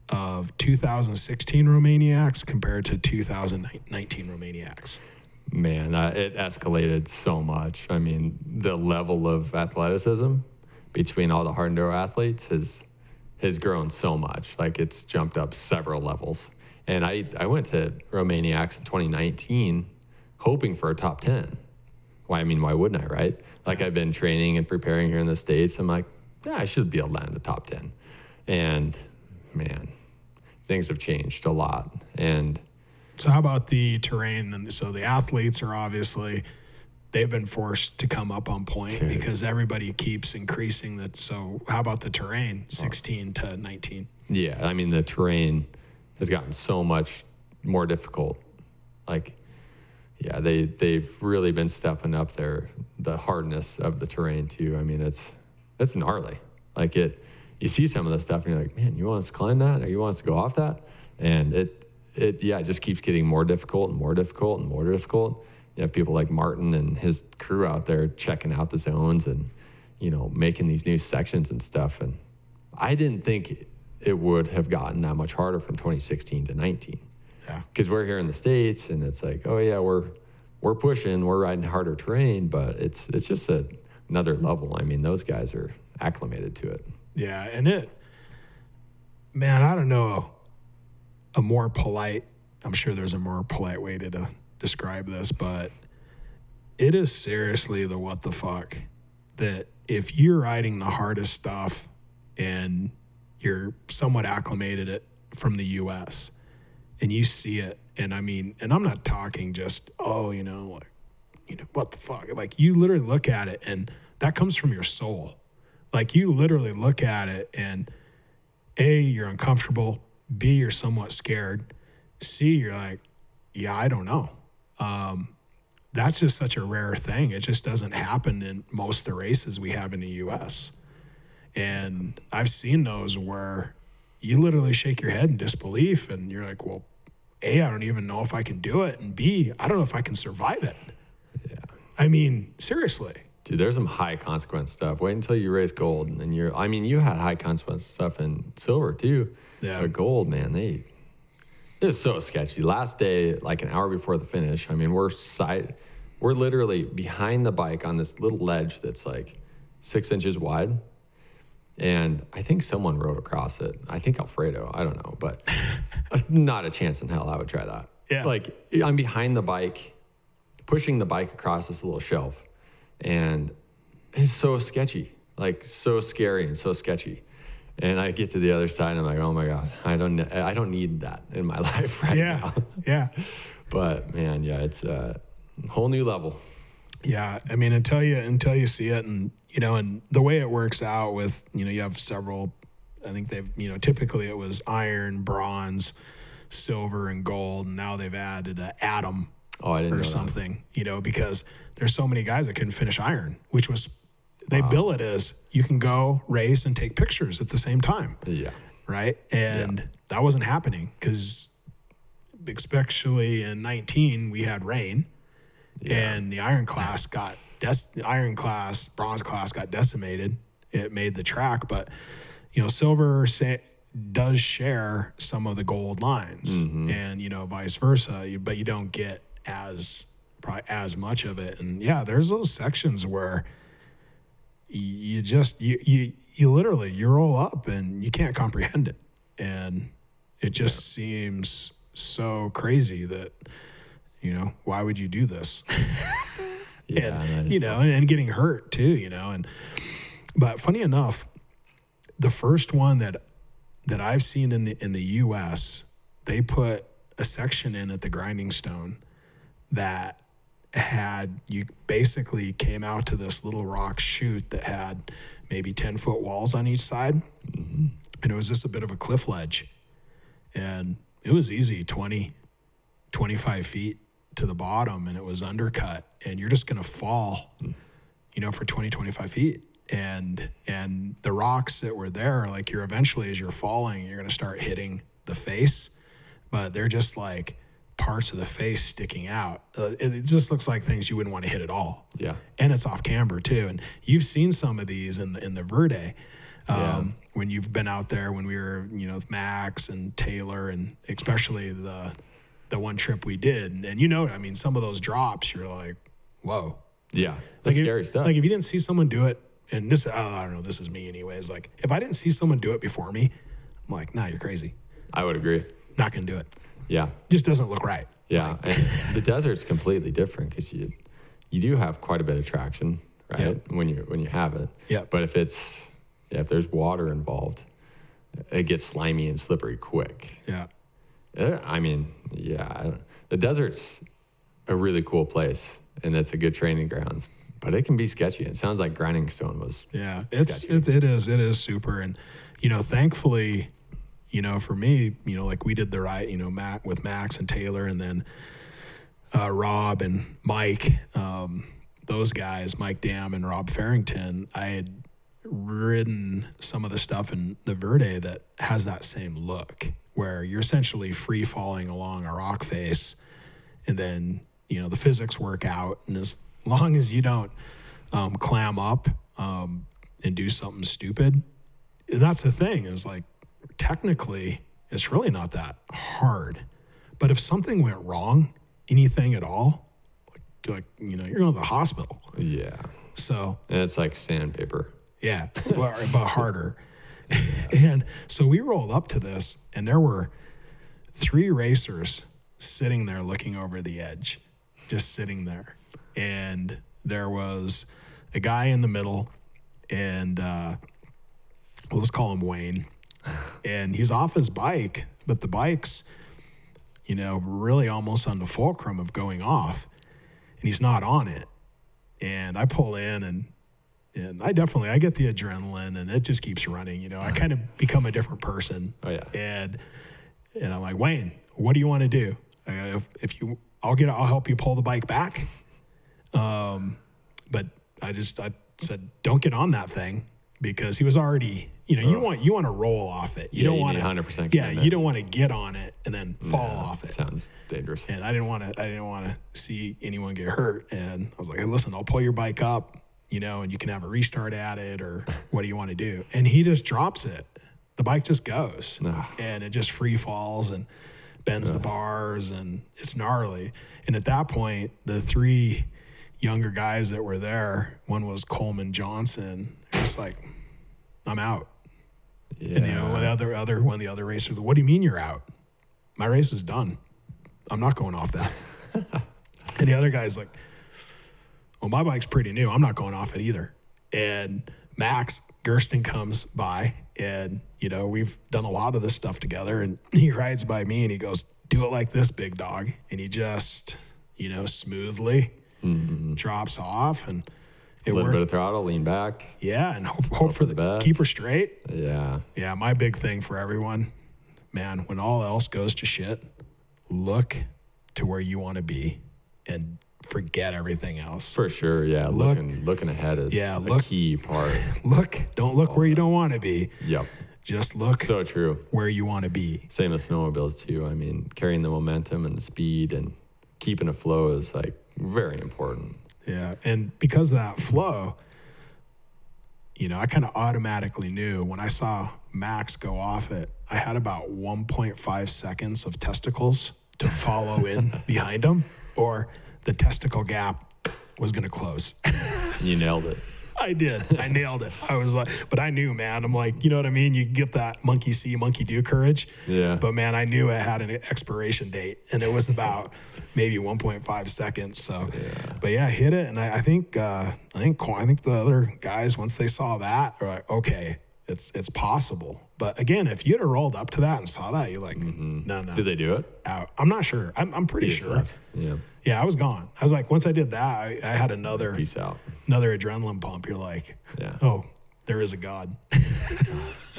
of 2016 Romaniacs compared to 2019 Romaniacs. Man, it escalated so much. I mean, the level of athleticism between all the hard enduro athletes has grown so much. Like, it's jumped up several levels. And I went to Romaniacs in 2019 hoping for a top 10. Why wouldn't I, right? Like, I've been training and preparing here in the States. I'm like, I should be able to land a top 10. And, man, things have changed a lot. And so how about the terrain? And so the athletes are obviously, they've been forced to come up on point because everybody keeps increasing that. So how about the terrain, 16 to 19? Yeah, I mean, the terrain has gotten so much more difficult. Like, yeah, they've really been stepping up the hardness of the terrain too. I mean, it's gnarly. Like, you see some of the stuff and you're like, man, you want us to climb that, or you want us to go off that? And it just keeps getting more difficult and more difficult and more difficult. You have people like Martin and his crew out there checking out the zones and, making these new sections and stuff. And I didn't think it would have gotten that much harder from 2016 to 19. Yeah. Because we're here in the States, and it's like, oh yeah, we're pushing, we're riding harder terrain, but it's just another level. I mean, those guys are acclimated to it. Yeah, and man, I don't know a more polite, I'm sure there's a more polite way to describe this, but it is seriously the what the fuck that if you're riding the hardest stuff and you're somewhat acclimated it from the US and you see it, and I mean, and I'm not talking just, oh, what the fuck? Like, you literally look at it and that comes from your soul. Like, you literally look at it and A, you're uncomfortable. B, you're somewhat scared. C, you're like, yeah, I don't know. That's just such a rare thing. It just doesn't happen in most of the races we have in the US. And I've seen those where you literally shake your head in disbelief and you're like, well, A, I don't even know if I can do it. And B, I don't know if I can survive it. Yeah. I mean, seriously. Dude, there's some high consequence stuff. Wait until you race gold, and then you had high consequence stuff in silver too. Yeah. But gold, man, it was so sketchy. Last day, like an hour before the finish, I mean, we're literally behind the bike on this little ledge that's like 6 inches wide. And I think someone rode across it. I think Alfredo, I don't know, but not a chance in hell I would try that. Yeah. Like, I'm behind the bike, pushing the bike across this little shelf. And it's so sketchy, like so scary and so sketchy. And I get to the other side and I'm like, oh my God, I don't need that in my life right now. Yeah. But man, yeah, it's a whole new level. Yeah. I mean, until you see it, and, and the way it works out with, you have several, I think they've, typically it was iron, bronze, silver, and gold. And now they've added an atom or something, because there's so many guys that couldn't finish iron, which was, they bill it as you can go race and take pictures at the same time. Yeah. Right. And that wasn't happening because especially in 19, we had rain and the iron class bronze class got decimated. It made the track, but silver does share some of the gold lines and, vice versa, but you don't get probably as much of it. And yeah, there's those sections where you literally, you roll up and you can't comprehend it. And it just seems so crazy that, why would you do this? And getting hurt too, but funny enough, the first one that I've seen in the US, they put a section in at the grinding stone that you basically came out to this little rock chute that had maybe 10-foot walls on each side. Mm-hmm. And it was just a bit of a cliff ledge. And it was easy, 20, 25 feet to the bottom, and it was undercut. And you're just going to fall, for 20, 25 feet. And the rocks that were there, like as you're falling, you're going to start hitting the face. But they're just like parts of the face sticking out. It just looks like things you wouldn't want to hit at all. Yeah. And it's off camber too. And you've seen some of these in the Verde when you've been out there when we were, with Max and Taylor, and especially the one trip we did. And some of those drops, you're like, whoa. Yeah. That's scary stuff. Like if you didn't see someone do it, and this, I don't know, this is me anyways. Like if I didn't see someone do it before me, I'm like, nah, you're crazy. I would agree. Not going to do it. Yeah. Just doesn't look right. Yeah. And the desert's completely different because you do have quite a bit of traction, right? Yep. When you have it. Yeah. But if there's water involved, it gets slimy and slippery quick. Yeah. The desert's a really cool place, and it's a good training grounds, but it can be sketchy. It sounds like grinding stone was. Yeah, it is super. And, thankfully, for me, like we did the ride, with Max and Taylor, and then Rob and Mike, those guys, Mike Dam and Rob Farrington, I had ridden some of the stuff in the Verde that has that same look, where you're essentially free falling along a rock face, and then, the physics work out. And as long as you don't clam up and do something stupid, that's the thing, is like, technically, it's really not that hard. But if something went wrong, anything at all, you're going to the hospital. Yeah. So. And it's like sandpaper. Yeah, but harder. And so we rolled up to this, and there were 3 racers sitting there looking over the edge, just sitting there. And there was a guy in the middle, and we'll just call him Wayne. And he's off his bike, but the bike's, really almost on the fulcrum of going off, and he's not on it. And I pull in, and I get the adrenaline, and it just keeps running. I kind of become a different person. Oh yeah. And I'm like, Wayne, what do you want to do? I'll help you pull the bike back. But I said, don't get on that thing, because he was already, you want to roll off it. You don't want to 100%. Yeah, you don't want to get on it and then fall off it. Sounds dangerous. And I didn't want to see anyone get hurt. And I was like, hey, listen, I'll pull your bike up, and you can have a restart at it, or what do you want to do? And he just drops it. The bike just goes, and it just free falls and bends the bars, and it's gnarly. And at that point, the 3 younger guys that were there, one was Coleman Johnson. It's like, I'm out. Yeah. And one of the other racers, what do you mean you're out? My race is done. I'm not going off that. And the other guy's like, well, my bike's pretty new. I'm not going off it either. And Max Gersten comes by, and we've done a lot of this stuff together, and he rides by me and he goes, do it like this, big dog. And he just, smoothly drops off, and it a little worked. bit of throttle, lean back. Yeah, and hope for the best. Keep her straight. Yeah. Yeah, my big thing for everyone, man, when all else goes to shit, look to where you want to be and forget everything else. For sure, yeah. Looking ahead is a key part. Don't look where you don't want to be. Yep. Just look so true where you want to be. Same with snowmobiles too. I mean, carrying the momentum and the speed and keeping a flow is like very important. Yeah, and because of that flow, I kind of automatically knew when I saw Max go off it, I had about 1.5 seconds of testicles to follow in behind him, or the testicle gap was going to close. You nailed it. I did. I nailed it. I was like, but I knew, man. I'm like, you know what I mean? You get that monkey see, monkey do courage. Yeah. But man, I knew it had an expiration date, and it was about maybe 1.5 seconds. So, but yeah, hit it. And I think the other guys, once they saw that, are like, okay, it's possible. But again, if you had rolled up to that and saw that, you're like, no. Did they do it? I'm not sure. I'm pretty sure. Left. Yeah. Yeah, I was gone. I was like, once I did that, I had another peace out, another adrenaline pump. You're like, oh, there is a God.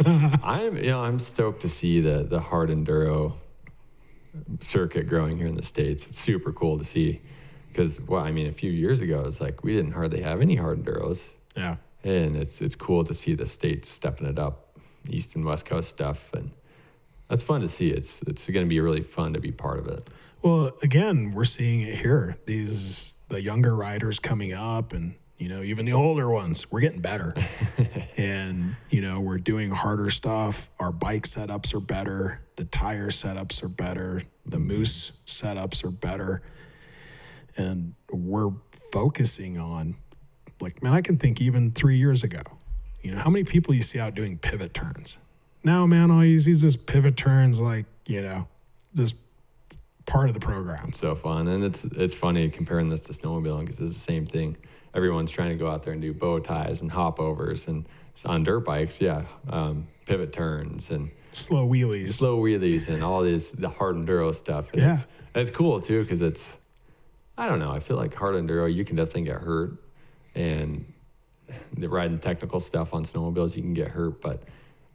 I'm stoked to see the hard enduro circuit growing here in the States. It's super cool to see, because a few years ago it was like we didn't hardly have any hard enduros. Yeah. And it's cool to see the States stepping it up, East and West Coast stuff, and that's fun to see. It's going to be really fun to be part of it. Well, again, we're seeing it here. The younger riders coming up, and even the older ones, we're getting better. And we're doing harder stuff. Our bike setups are better. The tire setups are better. The moose setups are better. And we're focusing on, like, man, I can think even 3 years ago, how many people you see out doing pivot turns? Now, man, all you see is this pivot turns, like, this part of the program. It's so fun. And it's funny comparing this to snowmobiling, because it's the same thing. Everyone's trying to go out there and do bow ties and hop overs, and on dirt bikes, pivot turns and slow wheelies and all the hard enduro stuff. And it's cool too, because I don't know, I feel like hard enduro, you can definitely get hurt, and the riding technical stuff on snowmobiles, you can get hurt, but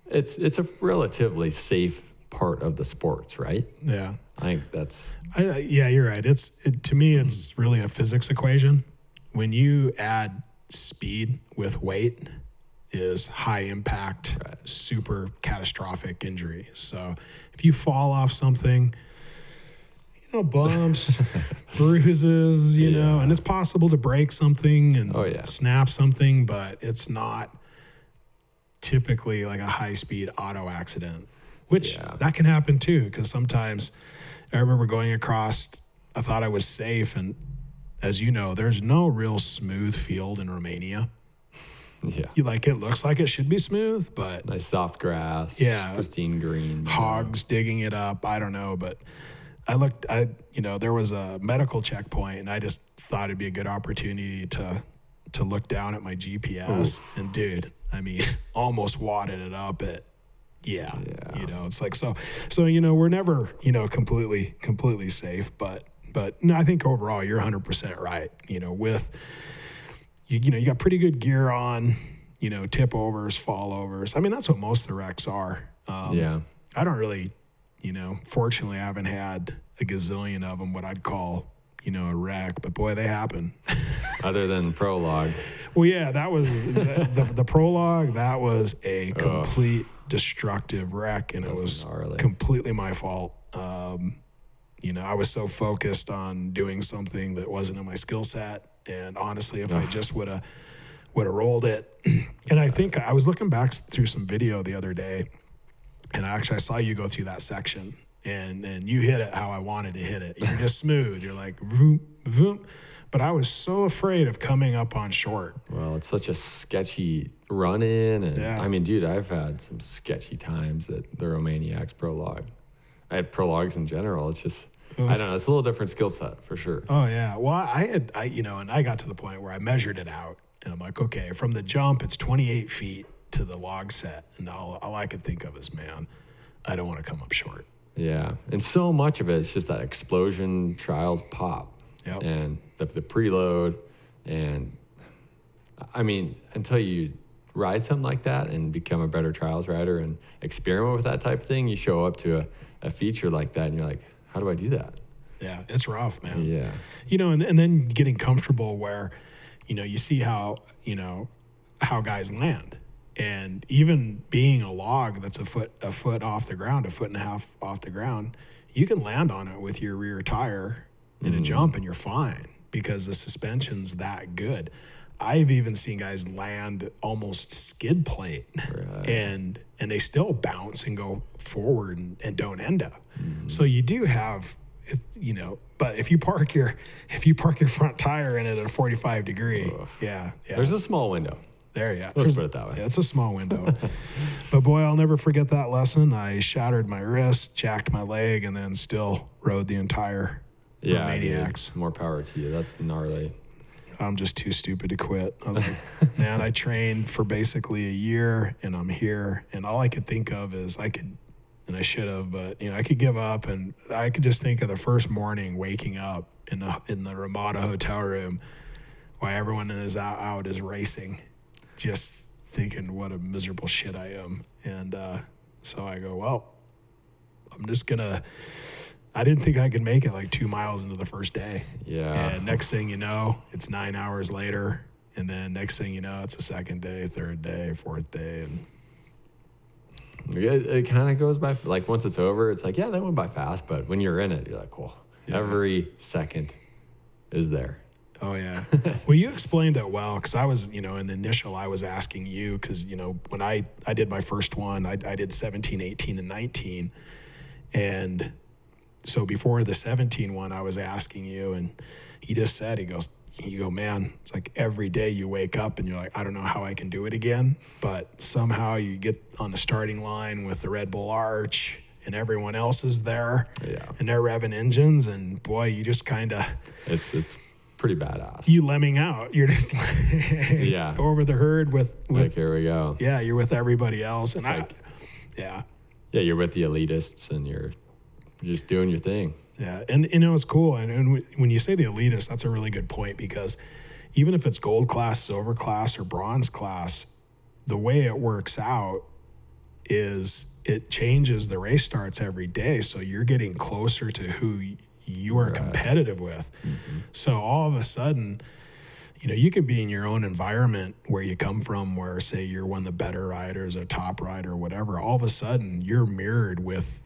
it's a relatively safe part of the sports, right? Yeah. I think you're right. To me, it's really a physics equation. When you add speed with weight, is high impact, super catastrophic injury. So if you fall off something, bumps, bruises, and it's possible to break something and snap something, but it's not typically like a high speed auto accident, which that can happen too. Because sometimes I remember going across, I thought I was safe, and as you know, there's no real smooth field in Romania. Yeah. It looks like it should be smooth, but Nice soft grass. Yeah. Pristine green. hogs digging it up. I don't know, but there was a medical checkpoint, and I just thought it'd be a good opportunity to look down at my GPS. Oof. And dude, I mean, almost wadded it up at, it's like, so, we're never, completely safe, but no, I think overall you're 100% right. With, you got pretty good gear on, tip overs, fall overs. I mean, that's what most of the wrecks are. Yeah. I don't really, fortunately I haven't had a gazillion of them, what I'd call, a wreck, but boy, they happen. Other than Prologue. Well, yeah, that was the Prologue. That was a complete destructive wreck, and it was gnarly. completely my fault. I was so focused on doing something that wasn't in my skill set, and honestly, if I just would have rolled it, and I think I was looking back through some video the other day, and I saw you go through that section, and you hit it how I wanted to hit it. You're just smooth. You're like vroom, vroom. But I was so afraid of coming up on short. Well, it's such a sketchy run in. And Yeah. I mean, dude, I've had some sketchy times at the Romaniacs Prologue. I had Prologues in general. It's just, I don't know, it's a little different skill set for sure. Oh, yeah. Well, and I got to the point where I measured it out. And I'm like, okay, from the jump, it's 28 feet to the log set. And all I could think of is, man, I don't want to come up short. Yeah. And so much of it is just that explosion, trials, pop. Yep. And the preload. And I mean, until you ride something like that and become a better trials rider and experiment with that type of thing, you show up to a feature like that and you're like, how do I do that? Yeah, it's rough, man. Yeah. And then getting comfortable where, you see how guys land. And even being a log that's a foot off the ground, a foot and a half off the ground, you can land on it with your rear tire in a jump and you're fine because the suspension's that good. I've even seen guys land almost skid plate, Right. and they still bounce and go forward and don't end up. So you do have, but if you park your front tire in it at a 45 degree, yeah. There's a small window. There, yeah. Let's put it that way. Yeah, it's a small window. But boy, I'll never forget that lesson. I shattered my wrist, jacked my leg, and then still rode the entire Romaniacs. Dude, more power to you. That's gnarly. I'm just too stupid to quit. I was like, man, I trained for basically a year, and I'm here. And all I could think of is I should have, but I could give up. And I could just think of the first morning waking up in the Ramada hotel room while everyone is out is racing, just thinking what a miserable shit I am. And so I go, well, I didn't think I could make it like 2 miles into the first day. Yeah. And next thing you know, it's 9 hours later. And then next thing you know, it's a second day, third day, fourth day. And it kind of goes by, like once it's over, it's like, yeah, that went by fast. But when you're in it, you're like, well, every second is there. Oh, yeah. Well, you explained it well, because I was, in the initial, I was asking you, because, when I did my first one, I did 17, 18, and 19. And so before the 17 one, I was asking you, and he just said, you go, man, it's like every day you wake up and you're like, I don't know how I can do it again. But somehow you get on the starting line with the Red Bull Arch and everyone else is there. Yeah. And they're revving engines. And boy, you just kind of... It's pretty badass. You lemming out. You're just like over the herd with like, here we go. Yeah, you're with everybody else. And Yeah, you're with the elitists and you're just doing your thing. Yeah, and it's cool. And when you say the elitist, that's a really good point, because even if it's gold class, silver class, or bronze class, the way it works out is it changes the race starts every day. So you're getting closer to who you are competitive with. Mm-hmm. So all of a sudden, you could be in your own environment where you come from, where say you're one of the better riders, a top rider, or whatever. All of a sudden you're mirrored with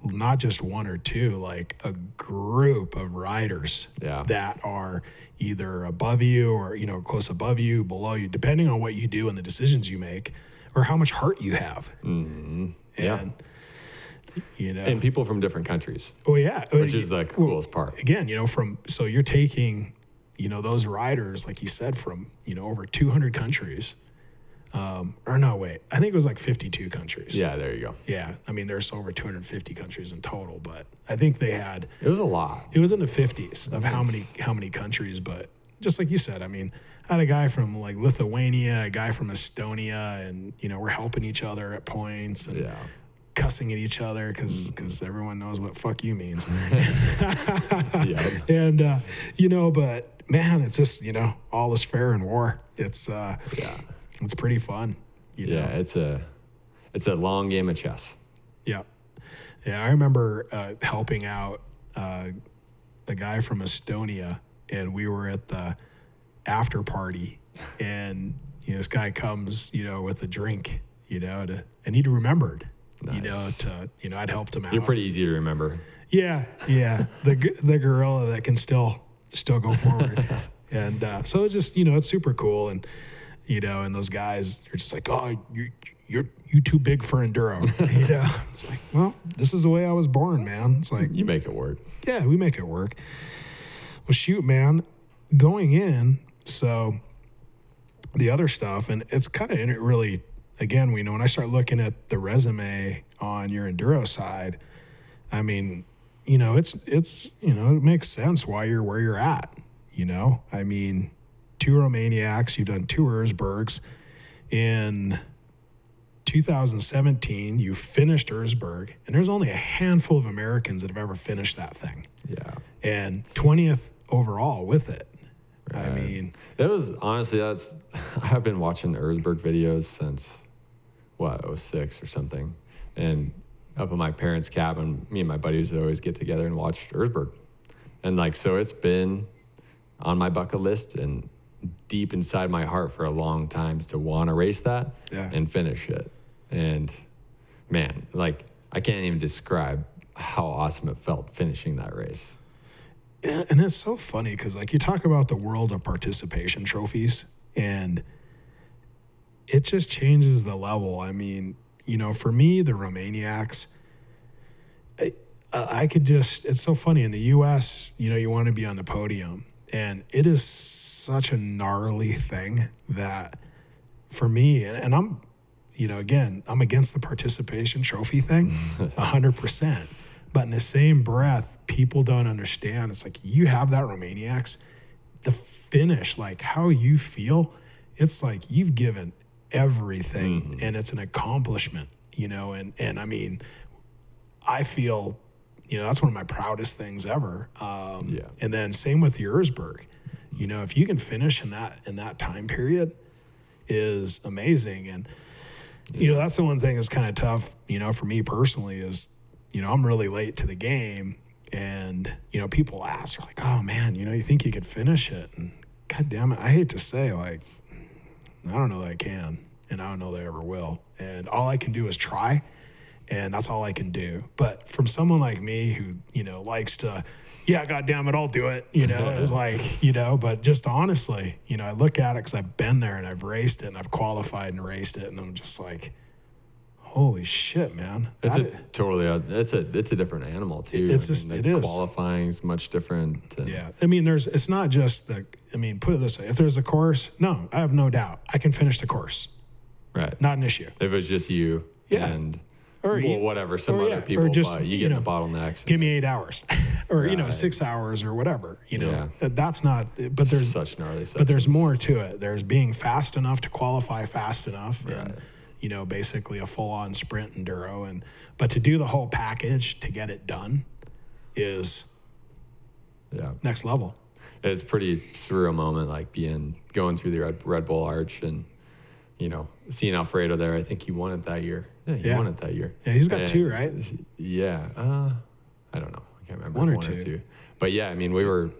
not just one or two, like a group of riders that are either above you or, close above you, below you, depending on what you do and the decisions you make or how much heart you have. Mm-hmm. And, and people from different countries. Oh yeah. Which is the coolest part. Again, so you're taking, those riders, like you said, from, over 200 countries, Or no, wait, I think it was like 52 countries. Yeah, there you go. Yeah. I mean, there's over 250 countries in total, but I think they had, It was a lot. it was in the 50s of how many countries, but just like you said, I mean, I had a guy from like Lithuania, a guy from Estonia, and, you know, we're helping each other at points and Yeah. cussing at each other because everyone knows what fuck you means. Yeah. And, you know, but man, it's just, you know, all is fair in war. It's, it's pretty fun. You know? Yeah, it's a long game of chess. Yeah. Yeah, I remember helping out a guy from Estonia, and we were at the after party, and you know, this guy comes, you know, with a drink, you know, and he'd remembered, Nice. you know, I'd helped him out. You're pretty easy to remember. Yeah, the gorilla that can still go forward, and so it's just, you know, it's super cool, and you know, and those guys are just like, oh, you're too big for enduro, you know. It's like, well, this is the way I was born, man. It's like, You make it work. yeah, we make it work. Well, shoot, man, going in, so the other stuff, and it's kind of really, again, we know when I start looking at the resume on your enduro side, I mean, you know, it's you know, it makes sense why you're where you're at, you know. I mean, 2 Romaniacs, you've done 2 Erzbergs. In 2017, you finished Erzberg, and there's only a handful of Americans that have ever finished that thing. Yeah. And 20th overall with it. Right. I mean, It was honestly, I've been watching Erzberg videos since, 06 or something. And up in my parents' cabin, me and my buddies would always get together and watch Erzberg. And like, so it's been on my bucket list and deep inside my heart for a long time to want to race that and finish it. And man, like, I can't even describe how awesome it felt finishing that race. and it's so funny because, like, you talk about the world of participation trophies, and it just changes the level. I mean, you know, for me, the Romaniacs, I could just, it's so funny. In the U.S., you know, you want to be on the podium, and it is such a gnarly thing that for me, and I'm, you know, again, I'm against the participation trophy thing 100%. But in the same breath, people don't understand. It's like, you have that Romaniacs, the finish, like how you feel, it's like you've given everything and it's an accomplishment, you know, and I mean, I feel, you know, that's one of my proudest things ever. And then same with the Erzberg, you know, if you can finish in that time period is amazing. And, you know, that's the one thing that's kind of tough, you know, for me personally is, you know, I'm really late to the game, and, you know, people ask, they're like, oh man, you know, you think you could finish it? And God damn it, I hate to say, like, I don't know that I can, and I don't know that I ever will. And all I can do is try, and that's all I can do. But from someone like me who, you know, likes to, yeah, God damn it, I'll do it, you know, it's like, you know, but just honestly, you know, I look at it because I've been there and I've raced it and I've qualified and raced it, and I'm just like, holy shit, man. It's it's a different animal too. It's just, it is. Qualifying is much different. Yeah. I mean, it's not just put it this way. If there's a course, no, I have no doubt I can finish the course. Right. Not an issue. If it was just you and whatever, some other people, or just, but you get the bottlenecks. Give me 8 hours or, you know, 6 hours or whatever, you know, that's not, but there's such gnarly sections. But there's more to it. There's being fast enough to qualify fast enough. Right. And, you know, basically a full-on sprint enduro, but to do the whole package to get it done is next level. It's a pretty surreal moment, like going through the Red Bull Arch and, you know, seeing Alfredo there. I think he won it that year. Yeah, he won it that year. Yeah, he's got 2, right? Yeah, I don't know. I can't remember. One or two. But yeah, I mean, we were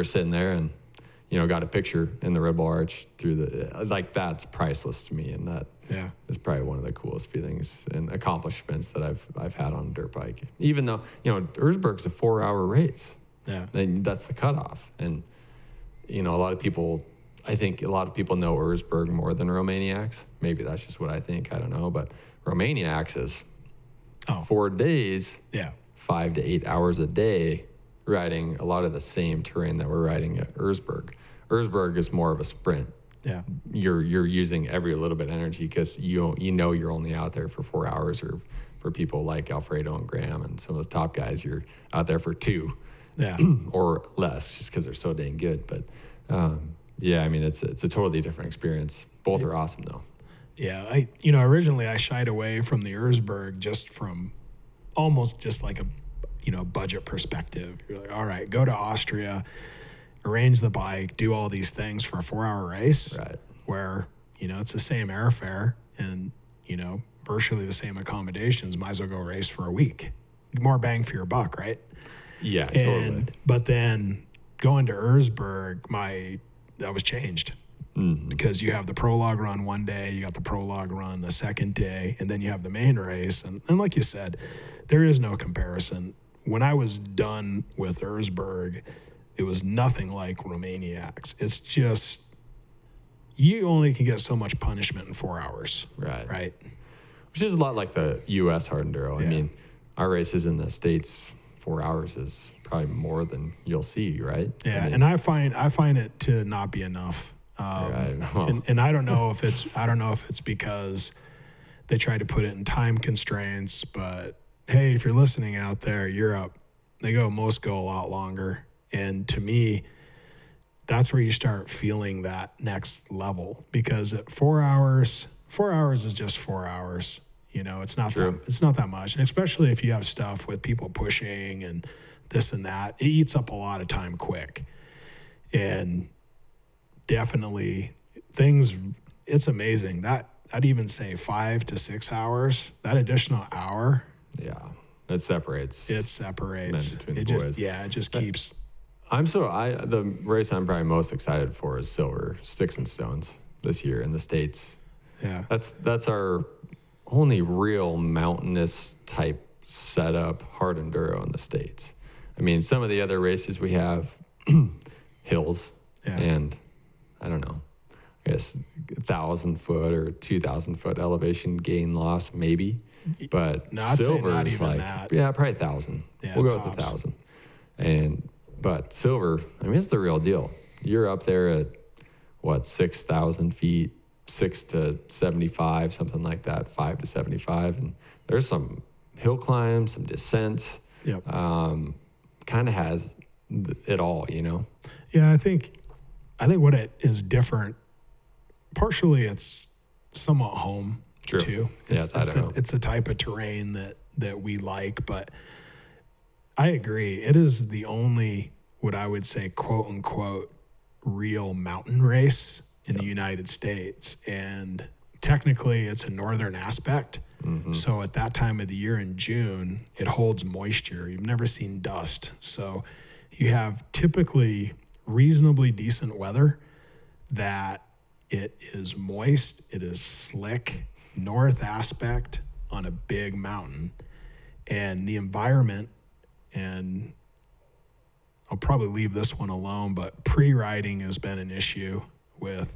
sitting there and, you know, got a picture in the Red Bull Arch through like, that's priceless to me, and that is probably one of the coolest feelings and accomplishments that I've had on a dirt bike. Even though, you know, Erzberg's a 4-hour race. Yeah. Then that's the cutoff. And, you know, I think a lot of people know Erzberg more than Romaniacs. Maybe that's just what I think. I don't know. But Romaniacs is 4 days, 5 to 8 hours a day, riding a lot of the same terrain that we're riding at Erzberg. Erzberg is more of a sprint. Yeah. you're using every little bit of energy because you know you're only out there for 4 hours, or for people like Alfredo and Graham and some of those top guys, you're out there for 2 Yeah. or less just because they're so dang good. But yeah, I mean, it's a totally different experience. Both are awesome though. Yeah. Originally I shied away from the Erzberg just from almost just like a, budget perspective. You're like, all right, go to Austria, arrange the bike, do all these things for a 4-hour race, Right. where, it's the same airfare and, virtually the same accommodations. Might as well go race for a week. More bang for your buck, right? Yeah, totally. But then going to Erzberg, that was changed. Mm-hmm. Because you have the Prologue run one day, you got the Prologue run the second day, and then you have the main race. And like you said, there is no comparison. When I was done with Erzberg, it was nothing like Romaniacs. It's just, you only can get so much punishment in 4 hours. Right. Right. Which is a lot like the U.S. hard enduro. Yeah. I mean, our races in the States, 4 hours is probably more than you'll see, right? Yeah, I mean, and I find it to not be enough. Right. Well, And I don't know if it's because they try to put it in time constraints, but hey, if you're listening out there, Europe, most go a lot longer. And to me, that's where you start feeling that next level, because at 4 hours is just 4 hours. It's not True. it's not that much. And especially if you have stuff with people pushing and this and that, it eats up a lot of time quick. And definitely it's amazing that I'd even say 5 to 6 hours, that additional hour. yeah, it separates. Men between the boys. It just keeps. The race I'm probably most excited for is Silver Sticks and Stones this year in the States. Yeah. That's our only real mountainous type setup hard enduro in the States. I mean, some of the other races we have hills and I don't know, I guess 1,000 foot or 2,000 foot elevation gain loss maybe, but No, I'd say Silver not is even like that. probably 1,000. Yeah, We'll go tops. with 1,000. But Silver, I mean, it's the real deal. You're up there at 6,000 feet, 6 to 75, something like that, 5 to 75, and there's some hill climbs, some descent. Yep. Kind of has it all, Yeah, I think what it is different. Partially, it's somewhat home True. too. Yeah, It's the type of terrain that we like. But I agree, it is the only, what I would say, quote unquote, real mountain race in the United States. And technically, it's a northern aspect. Mm-hmm. So at that time of the year in June, it holds moisture. You've never seen dust. So you have typically reasonably decent weather that it is moist, it is slick, north aspect on a big mountain. And the environment, and I'll probably leave this one alone, but pre-riding has been an issue with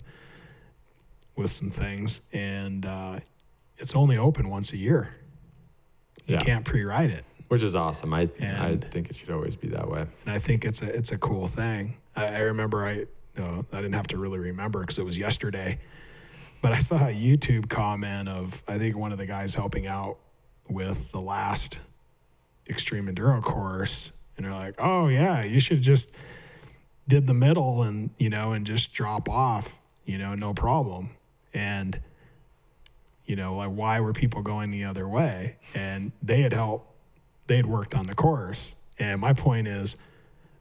some things. And it's only open once a year. You can't pre-ride it. Which is awesome. I think it should always be that way. And I think it's a cool thing. I remember I didn't have to really remember because it was yesterday, but I saw a YouTube comment of, I think, one of the guys helping out with the last extreme enduro course, and they're like, oh yeah, you should just did the middle and just drop off, no problem. And like, why were people going the other way? And they'd worked on the course. And my point is,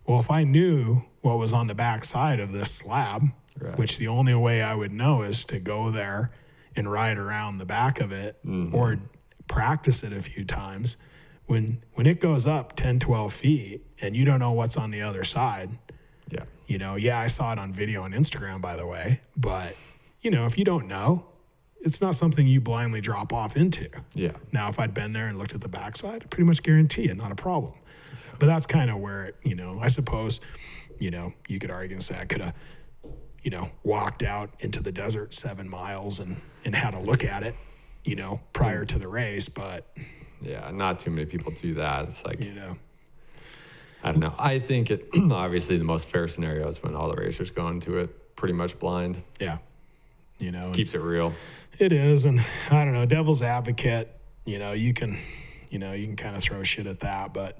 well, if I knew what was on the back side of this slab, Right. which the only way I would know is to go there and ride around the back of it, Mm-hmm. or practice it a few times, when it goes up 10, 12 feet and you don't know what's on the other side, I saw it on video on Instagram, by the way, but if you don't know, it's not something you blindly drop off into. Yeah. Now, if I'd been there and looked at the backside, I pretty much guarantee it, not a problem. Yeah. But that's kind of where it, I suppose, you could argue and say I could have, walked out into the desert 7 miles and had a look at it, prior to the race. But yeah, not too many people do that. It's like, I don't know. I think it obviously the most fair scenario is when all the racers go into it pretty much blind. Yeah. you know. Keeps it real. It is, and I don't know, devil's advocate, you know, you can kind of throw shit at that, but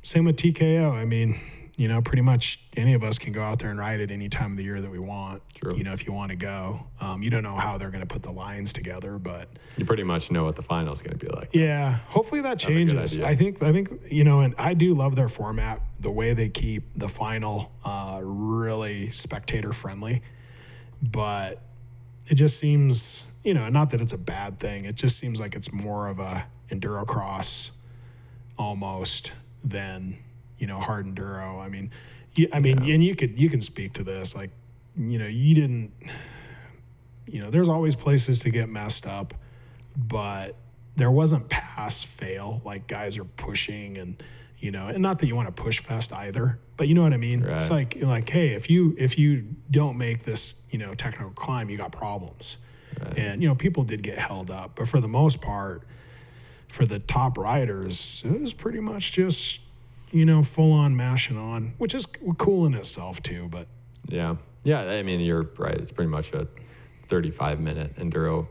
same with TKO. I mean, you know, pretty much any of us can go out there and ride it any time of the year that we want. True. You know, if you want to go. You don't know how they're going to put the lines together, but You pretty much know what the final is going to be like. yeah, hopefully that That'd be a good changes. idea. I think you know, and I do love their format, the way they keep the final really spectator friendly, but it just seems, you know, not that it's a bad thing. It just seems like it's more of a enduro cross almost than, you know, hard enduro. I mean, and you can speak to this, like, you know, there's always places to get messed up, but there wasn't pass fail, like guys are pushing and, you know, and not that you want to push fest either, but you know what I mean? Right. It's like, hey, if you don't make this, you know, technical climb, you got problems. Right. And, you know, people did get held up, but for the most part, for the top riders, it was pretty much just, you know, full on mashing on, which is cool in itself too, but Yeah. I mean, you're right. It's pretty much a 35-minute enduro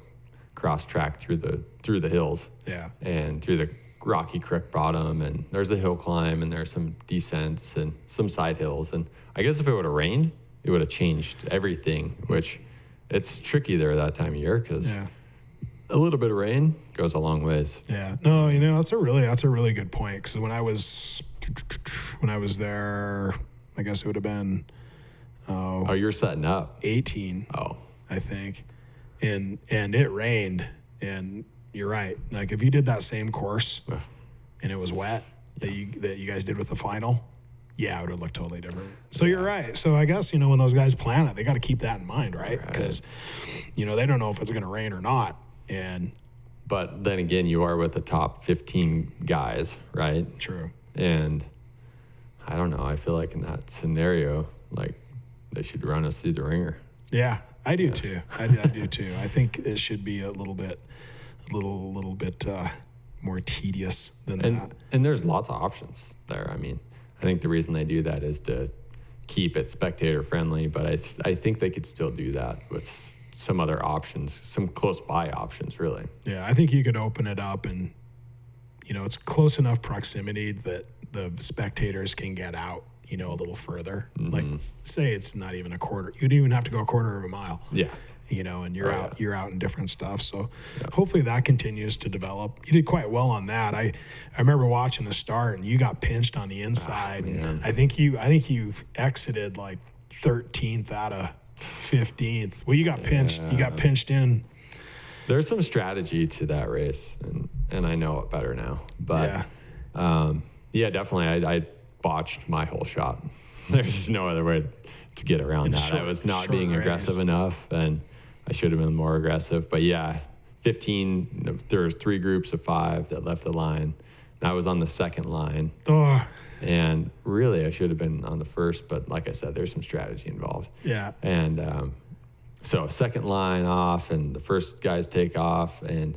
cross track through the hills. yeah. And through the rocky creek bottom, and there's a hill climb, and there's some descents and some side hills. And I guess if it would have rained, it would have changed everything, which it's tricky there that time of year because a little bit of rain goes a long ways. Yeah. No, you know, that's a really good point. Because when I was there, I guess it would have been Oh, you're setting up. 18. Oh, I think, and it rained, and you're right. Like if you did that same course and it was wet that you guys did with the final, yeah, it would have looked totally different. So you're right. So I guess, you know, when those guys plan it, they got to keep that in mind, right? Because, you know, they don't know if it's going to rain or not. But then again, you are with the top 15 guys, right? True. And I don't know. I feel like in that scenario, like they should run us through the ringer. Yeah, I do too. I do too. I think it should be a little bit more tedious than that. And there's lots of options there. I mean, I think the reason they do that is to keep it spectator friendly, but I think they could still do that with some other options, some close by options, really. Yeah, I think you could open it up and, you know, it's close enough proximity that the spectators can get out, you know, a little further. Mm-hmm. Like say it's not even a quarter. You'd even have to go a quarter of a mile. Yeah. You know, and you're out in different stuff. So hopefully that continues to develop. You did quite well on that. I remember watching the start and you got pinched on the inside. I think you exited like 13th out of 15th. Well, you got pinched. You got pinched in. There's some strategy to that race, and I know it better now. But definitely, I botched my whole shot. There's just no other way to get around that. I was not being aggressive enough, and I should have been more aggressive. But yeah, 15. There's 3 groups of 5 that left the line. And I was on the second line. Oh. And really, I should have been on the first, but like I said, there's some strategy involved. Yeah. And so second line off, and the first guys take off, and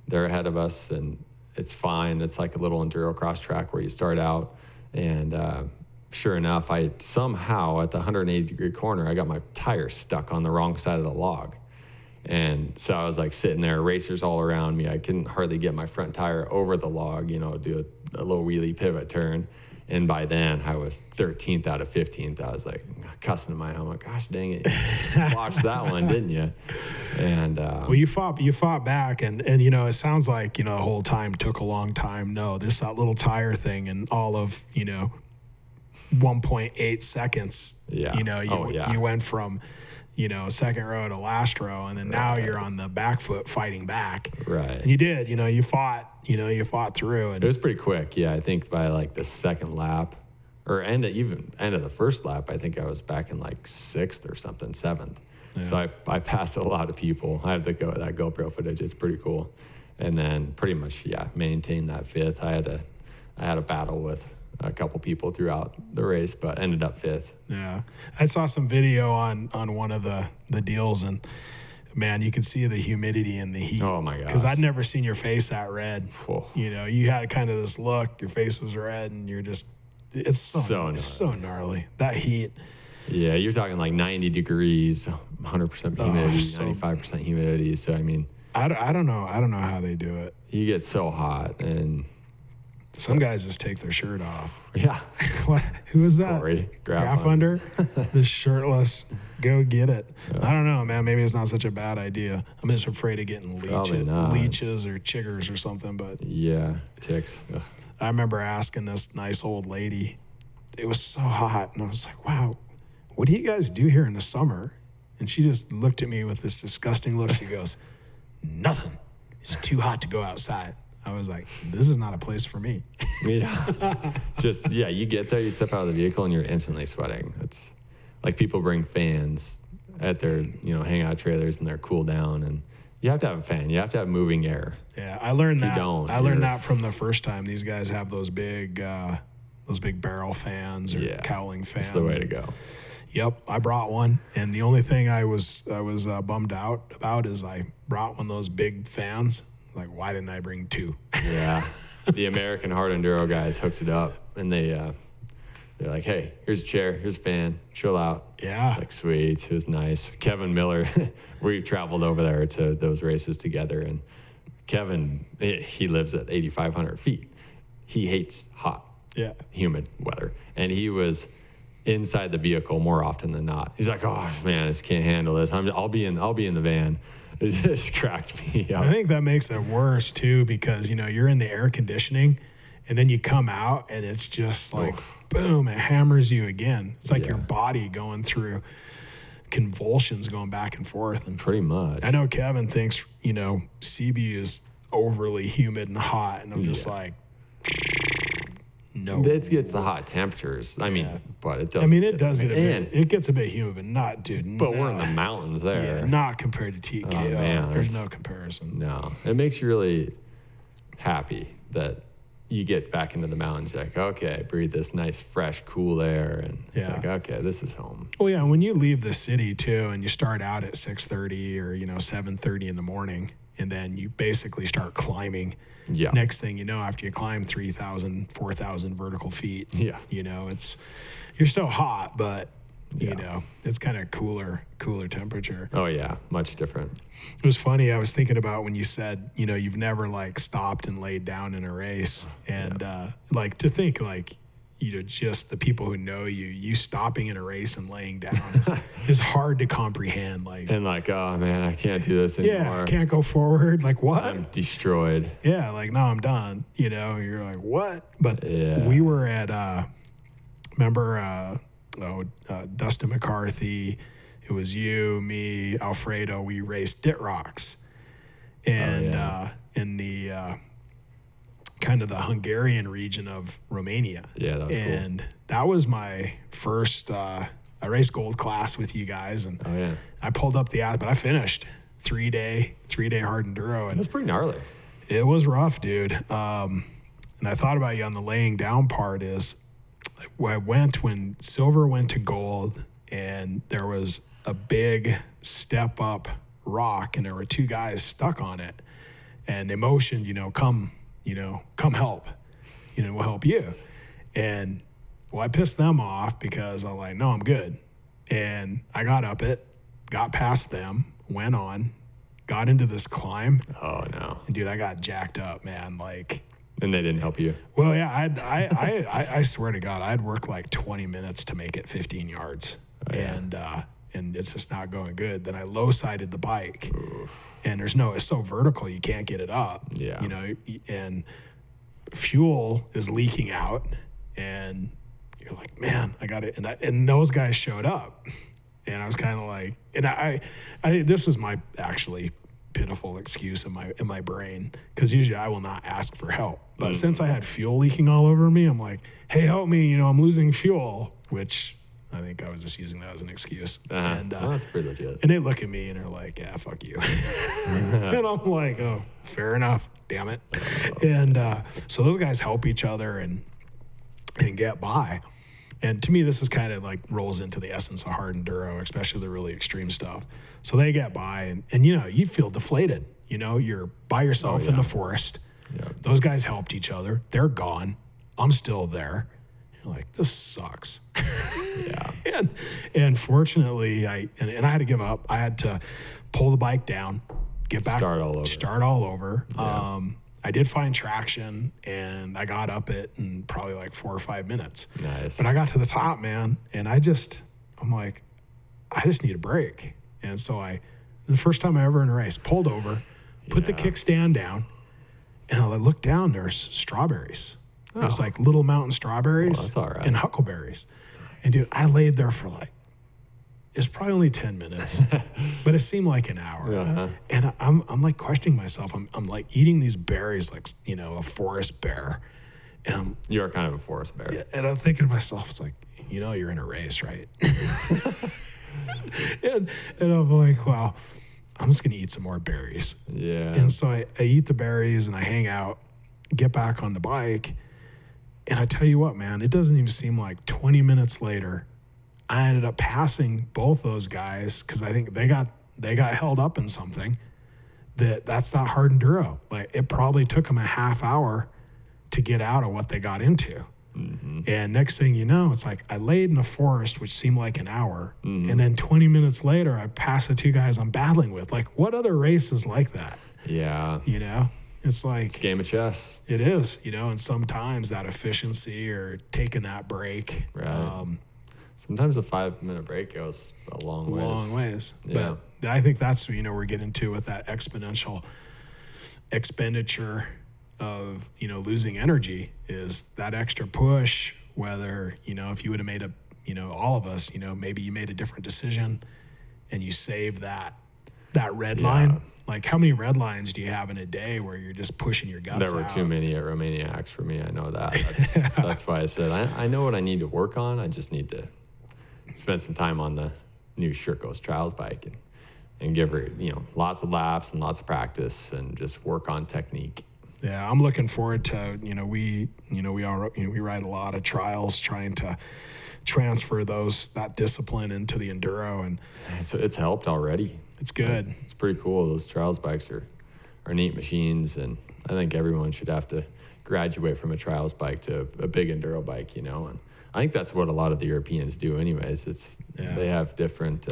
they're ahead of us, and it's fine. It's like a little enduro cross track where you start out, and sure enough, I somehow at the 180-degree corner, I got my tire stuck on the wrong side of the log. And so I was like sitting there, racers all around me. I couldn't hardly get my front tire over the log, you know, do a little wheelie pivot turn. And by then, I was 13th out of 15th. I was like cussing in my helmet. Gosh dang it! You watched that one, didn't you? And well, you fought back, and you know, it sounds like, you know, the whole time took a long time. No, that little tire thing, and all of, you know, 1.8 seconds. Yeah. You know, you went from, you know, second row to last row, and then now you're on the back foot fighting back. Right. And you did. You know, you fought through, and it was pretty quick. Yeah, I think by like the second lap, or end of the first lap, I think I was back in like 6th or something, 7th. Yeah. So I passed a lot of people. I have that GoPro footage. It's pretty cool. And then pretty much maintained that 5th. I had a battle with a couple people throughout the race, but ended up 5th. Yeah, I saw some video on one of the deals, and man, you could see the humidity and the heat. Oh my gosh! Because I'd never seen your face that red. Oh. You know, you had kind of this look. Your face was red, and you're just—it's so gnarly. That heat. Yeah, you're talking like 90 degrees, 100% humidity, 95% humidity. So, I mean, I don't know. I don't know how they do it. you get so hot, and some guys just take their shirt off. Yeah. What? Who was that? Corey Graf under? The shirtless. Go get it. Yeah. I don't know, man. Maybe it's not such a bad idea. I'm just afraid of getting leeches or chiggers or something. But yeah, ticks. Ugh. I remember asking this nice old lady. It was so hot, and I was like, wow, what do you guys do here in the summer? And she just looked at me with this disgusting look. She goes, nothing. It's too hot to go outside. I was like, this is not a place for me. Yeah. You get there, you step out of the vehicle, and you're instantly sweating. It's like people bring fans at their, hangout trailers, and they're cool down, and you have to have a fan. You have to have moving air. Yeah, I learned that. I learned that from the first time. These guys have those big barrel fans or cowling fans. That's the way to go. Yep, I brought one, and the only thing I was bummed out about is I brought one of those big fans. Like, why didn't I bring two? Yeah, the American hard enduro guys hooked it up, and they're like, hey, here's a chair, here's a fan, chill out. Yeah, it's like sweet. It was nice. Kevin Miller, we traveled over there to those races together, and Kevin, he lives at 8,500 feet. He hates hot, humid weather, and he was inside the vehicle more often than not. He's like, oh man, I just can't handle this. I'll be in the van. It just cracked me up. I think that makes it worse too, because you're in the air conditioning, and then you come out and it's just like boom, it hammers you again. It's like your body going through convulsions, going back and forth. And pretty much. I know Kevin thinks CB is overly humid and hot, and I'm just like, no. It gets the hot temperatures. I mean, but it does. It does get a bit. It gets a bit humid, but not, dude. But we're in the mountains there. Yeah, not compared to TKO. Oh, man, there's no comparison. No, it makes you really happy that you get back into the mountains. You're like, okay, breathe this nice, fresh, cool air, and it's like, okay, this is home. Well, yeah, when you leave the city too, and you start out at 6:30 or 7:30 in the morning, and then you basically start climbing. Yeah. Next thing you know, after you climb 3,000, 4,000 vertical feet, you're still hot, but it's kind of cooler temperature. Oh yeah, much different. It was funny. I was thinking about when you said, you've never like stopped and laid down in a race, and to think like, just the people who know you stopping in a race and laying down is hard to comprehend. Oh man, I can't do this anymore. Yeah, I can't go forward. Like what? I'm destroyed. Yeah, like no, I'm done. You're like what? But we were at remember Dustin McCarthy. It was you, me, Alfredo. We raced Dit Rocks, and in the kind of the Hungarian region of Romania. Yeah, that was cool. And that was my first, I raced gold class with you guys, and I pulled up but I finished 3-day hard enduro. And that's pretty gnarly. It was rough, dude. And I thought about you on the laying down part is when silver went to gold, and there was a big step up rock, and there were two guys stuck on it, and they motioned, come help, we'll help you. And I pissed them off because I'm like, no, I'm good. And I got up it, got past them, went on, got into this climb. Oh no. And dude, I got jacked up, man. And they didn't help you? Well, yeah, I swear to God, I'd worked like 20 minutes to make it 15 yards. Oh, yeah. And it's just not going good. Then I low-sided the bike. Oof. And it's so vertical, you can't get it up. Yeah. And fuel is leaking out, and you're like, man, I got it. And those guys showed up, and I was kind of like, and I this was my actually pitiful excuse in my brain, because usually I will not ask for help. But since I had fuel leaking all over me, I'm like, hey, help me, I'm losing fuel, which I think I was just using that as an excuse. And that's pretty legit. And they look at me and they're like, yeah, fuck you. And I'm like, oh, fair enough, damn it. And so those guys help each other and get by. And to me, this is kind of like rolls into the essence of hard enduro, especially the really extreme stuff. So they get by, and you feel deflated. You're by yourself in the forest. Yeah. Those guys helped each other. They're gone. I'm still there. You're like, this sucks. Yeah. and fortunately, I had to give up. I had to pull the bike down, get back, start all over. Yeah. I did find traction, and I got up it in probably like 4 or 5 minutes. Nice. But I got to the top, man, and I'm like, I just need a break. And so the first time I ever in a race, pulled over, put the kickstand down, and I looked down, there's strawberries. There's like little mountain strawberries that's all right. and huckleberries. And dude, I laid there for it's probably only 10 minutes, but it seemed like an hour. Uh-huh. And I'm like questioning myself. I'm like eating these berries like, a forest bear. And You're kind of a forest bear. Yeah, and I'm thinking to myself, it's like, you're in a race, right? and I'm like, well, I'm just going to eat some more berries. Yeah. And so I eat the berries and I hang out, get back on the bike. And I tell you what, man, it doesn't even seem like 20 minutes later, I ended up passing both those guys because I think they got held up in something that's not hard enduro. Like, it probably took them a half hour to get out of what they got into. Mm-hmm. And next thing you know, it's like I laid in a forest, which seemed like an hour. Mm-hmm. And then 20 minutes later, I passed the 2 guys I'm battling with. Like, what other race is like that? Yeah. It's like It's a game of chess. it is, and sometimes that efficiency or taking that break, Right. Sometimes a 5-minute break goes a long ways. long ways. Yeah. But I think that's we're getting to with that exponential expenditure of losing energy is that extra push. Whether if you would have made all of us maybe you made a different decision and you saved that red line. Like, how many red lines do you have in a day where you're just pushing your guts There were out? too many at Romaniacs for me. I know that. That's why I said I know what I need to work on. I just need to spend some time on the new Sherco's trials bike and give her lots of laps and lots of practice and just work on technique. Yeah, I'm looking forward to we ride a lot of trials trying to transfer that discipline into the enduro, and it's helped already. It's good. It's pretty cool. Those trials bikes are neat machines, and I think everyone should have to graduate from a trials bike to a big enduro bike, and I think that's what a lot of the Europeans do anyways. They have different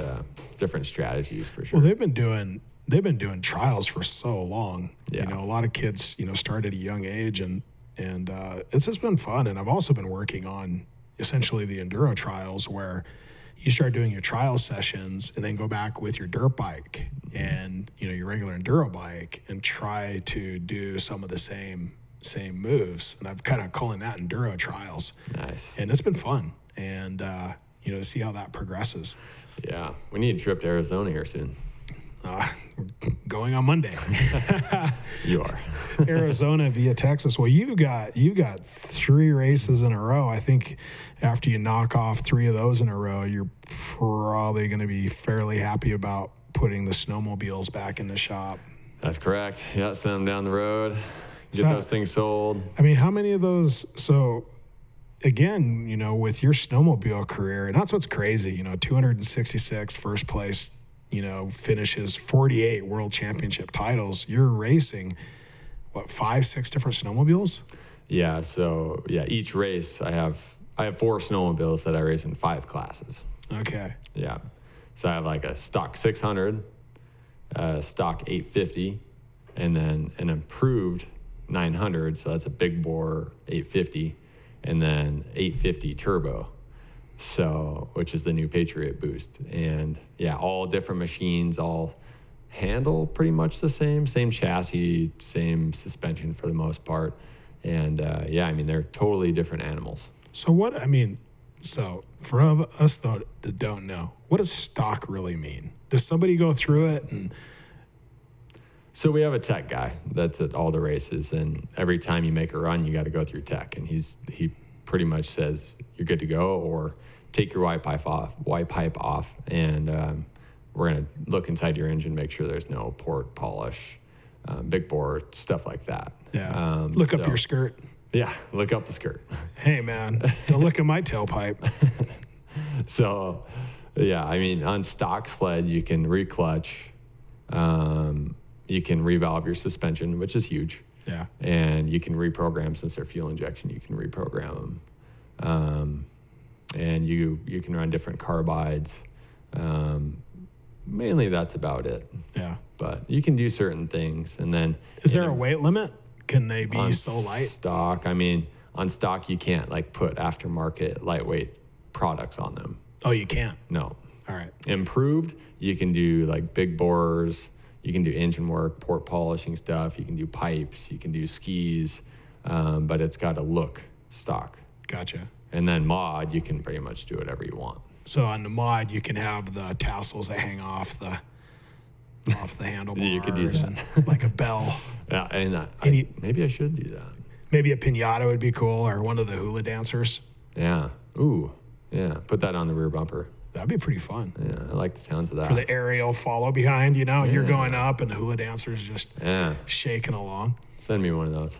strategies for sure. Well, they've been doing trials for so long. Yeah. A lot of kids, start at a young age, and it's just been fun. And I've also been working on essentially the enduro trials where you start doing your trial sessions and then go back with your dirt bike and your regular enduro bike and try to do some of the same moves. And I'm kind of calling that enduro trials. Nice. And it's been fun. And to see how that progresses. Yeah, we need a trip to Arizona here soon. We're going on Monday. You are. Arizona via Texas. Well, you've got 3 races in a row. I think after you knock off 3 of those in a row, you're probably going to be fairly happy about putting the snowmobiles back in the shop. That's correct. Yeah, send them down the road, get those things sold. I mean, how many of those? So, again, with your snowmobile career, and that's what's crazy. 266 first place. Finishes 48 world championship titles. You're racing, 5, 6 different snowmobiles? Yeah. So each race I have 4 snowmobiles that I race in 5 classes. Okay. Yeah. So I have like a stock 600, stock 850, and then an improved 900. So that's a big bore 850, and then 850 turbo. So, which is the new Patriot boost. And all different machines, all handle pretty much the same chassis, same suspension for the most part. And they're totally different animals. So so for us though that don't know, what does stock really mean? Does somebody go through it? And so we have a tech guy that's at all the races, and every time you make a run, you got to go through tech, and he pretty much says you're good to go, or take your Y pipe off, and we're going to look inside your engine, make sure there's no port polish, big bore, stuff like that. Yeah. Look up your skirt. Yeah, look up the skirt. Hey, man, don't look at my tailpipe. So, on stock sled, you can reclutch, you can revalve your suspension, which is huge. Yeah. And you can reprogram, since they're fuel injection, you can reprogram them. And you can run different carbides. Mainly that's about it. Yeah. But you can do certain things. And then is there a weight limit? Can they be so light? Stock, I mean, on stock you can't like put aftermarket lightweight products on them. Oh, you can't? No. All right. Improved, you can do like big borers, you can do engine work, port polishing stuff, you can do pipes, you can do skis, but it's got to look stock. Gotcha. And then mod, you can pretty much do whatever you want. So on the mod, you can have the tassels that hang off the handlebars. You could do that. And like a bell. Yeah, and maybe I should do that. Maybe a piñata would be cool, or one of the hula dancers. Yeah. Ooh. Yeah. Put that on the rear bumper. That'd be pretty fun. Yeah, I like the sounds of that. For the aerial follow behind, you're going up and the hula dancer's just shaking along. Send me one of those.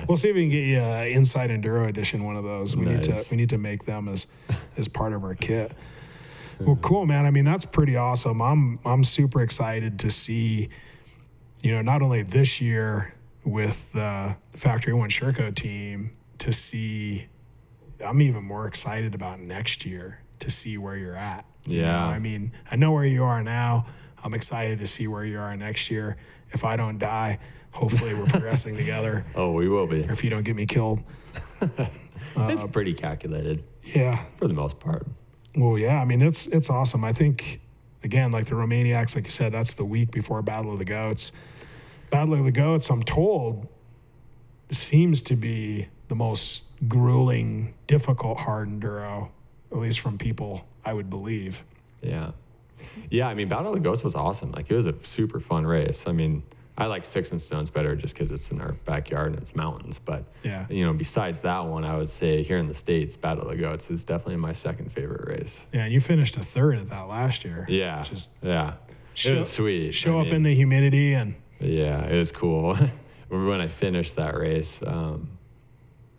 We'll see if we can get you Inside Enduro edition one of those. We need to make them as part of our kit. Well, cool, man. I mean, that's pretty awesome. I'm super excited to see, not only this year with the Factory One Sherco team, to see. I'm even more excited about next year to see where you're at. Yeah. I mean, I know where you are now. I'm excited to see where you are next year. If I don't die, hopefully we're progressing together. Oh, we will be. Or if you don't get me killed. It's pretty calculated. Yeah. For the most part. Well, yeah. I mean, it's awesome. I think, again, like the Romaniacs, like you said, that's the week before Battle of the Goats. Battle of the Goats, I'm told, seems to be the most grueling, difficult hard enduro, at least from people I would believe. Yeah. Yeah, I mean, Battle of the Goats was awesome. Like, it was a super fun race. I mean, I like Sticks and Stones better just because it's in our backyard and it's mountains. But, besides that one, I would say here in the States, Battle of the Goats is definitely my second favorite race. Yeah, and you finished a third at that last year. Yeah, it was sweet. Show up in the humidity and... Yeah, it was cool. When I finished that race,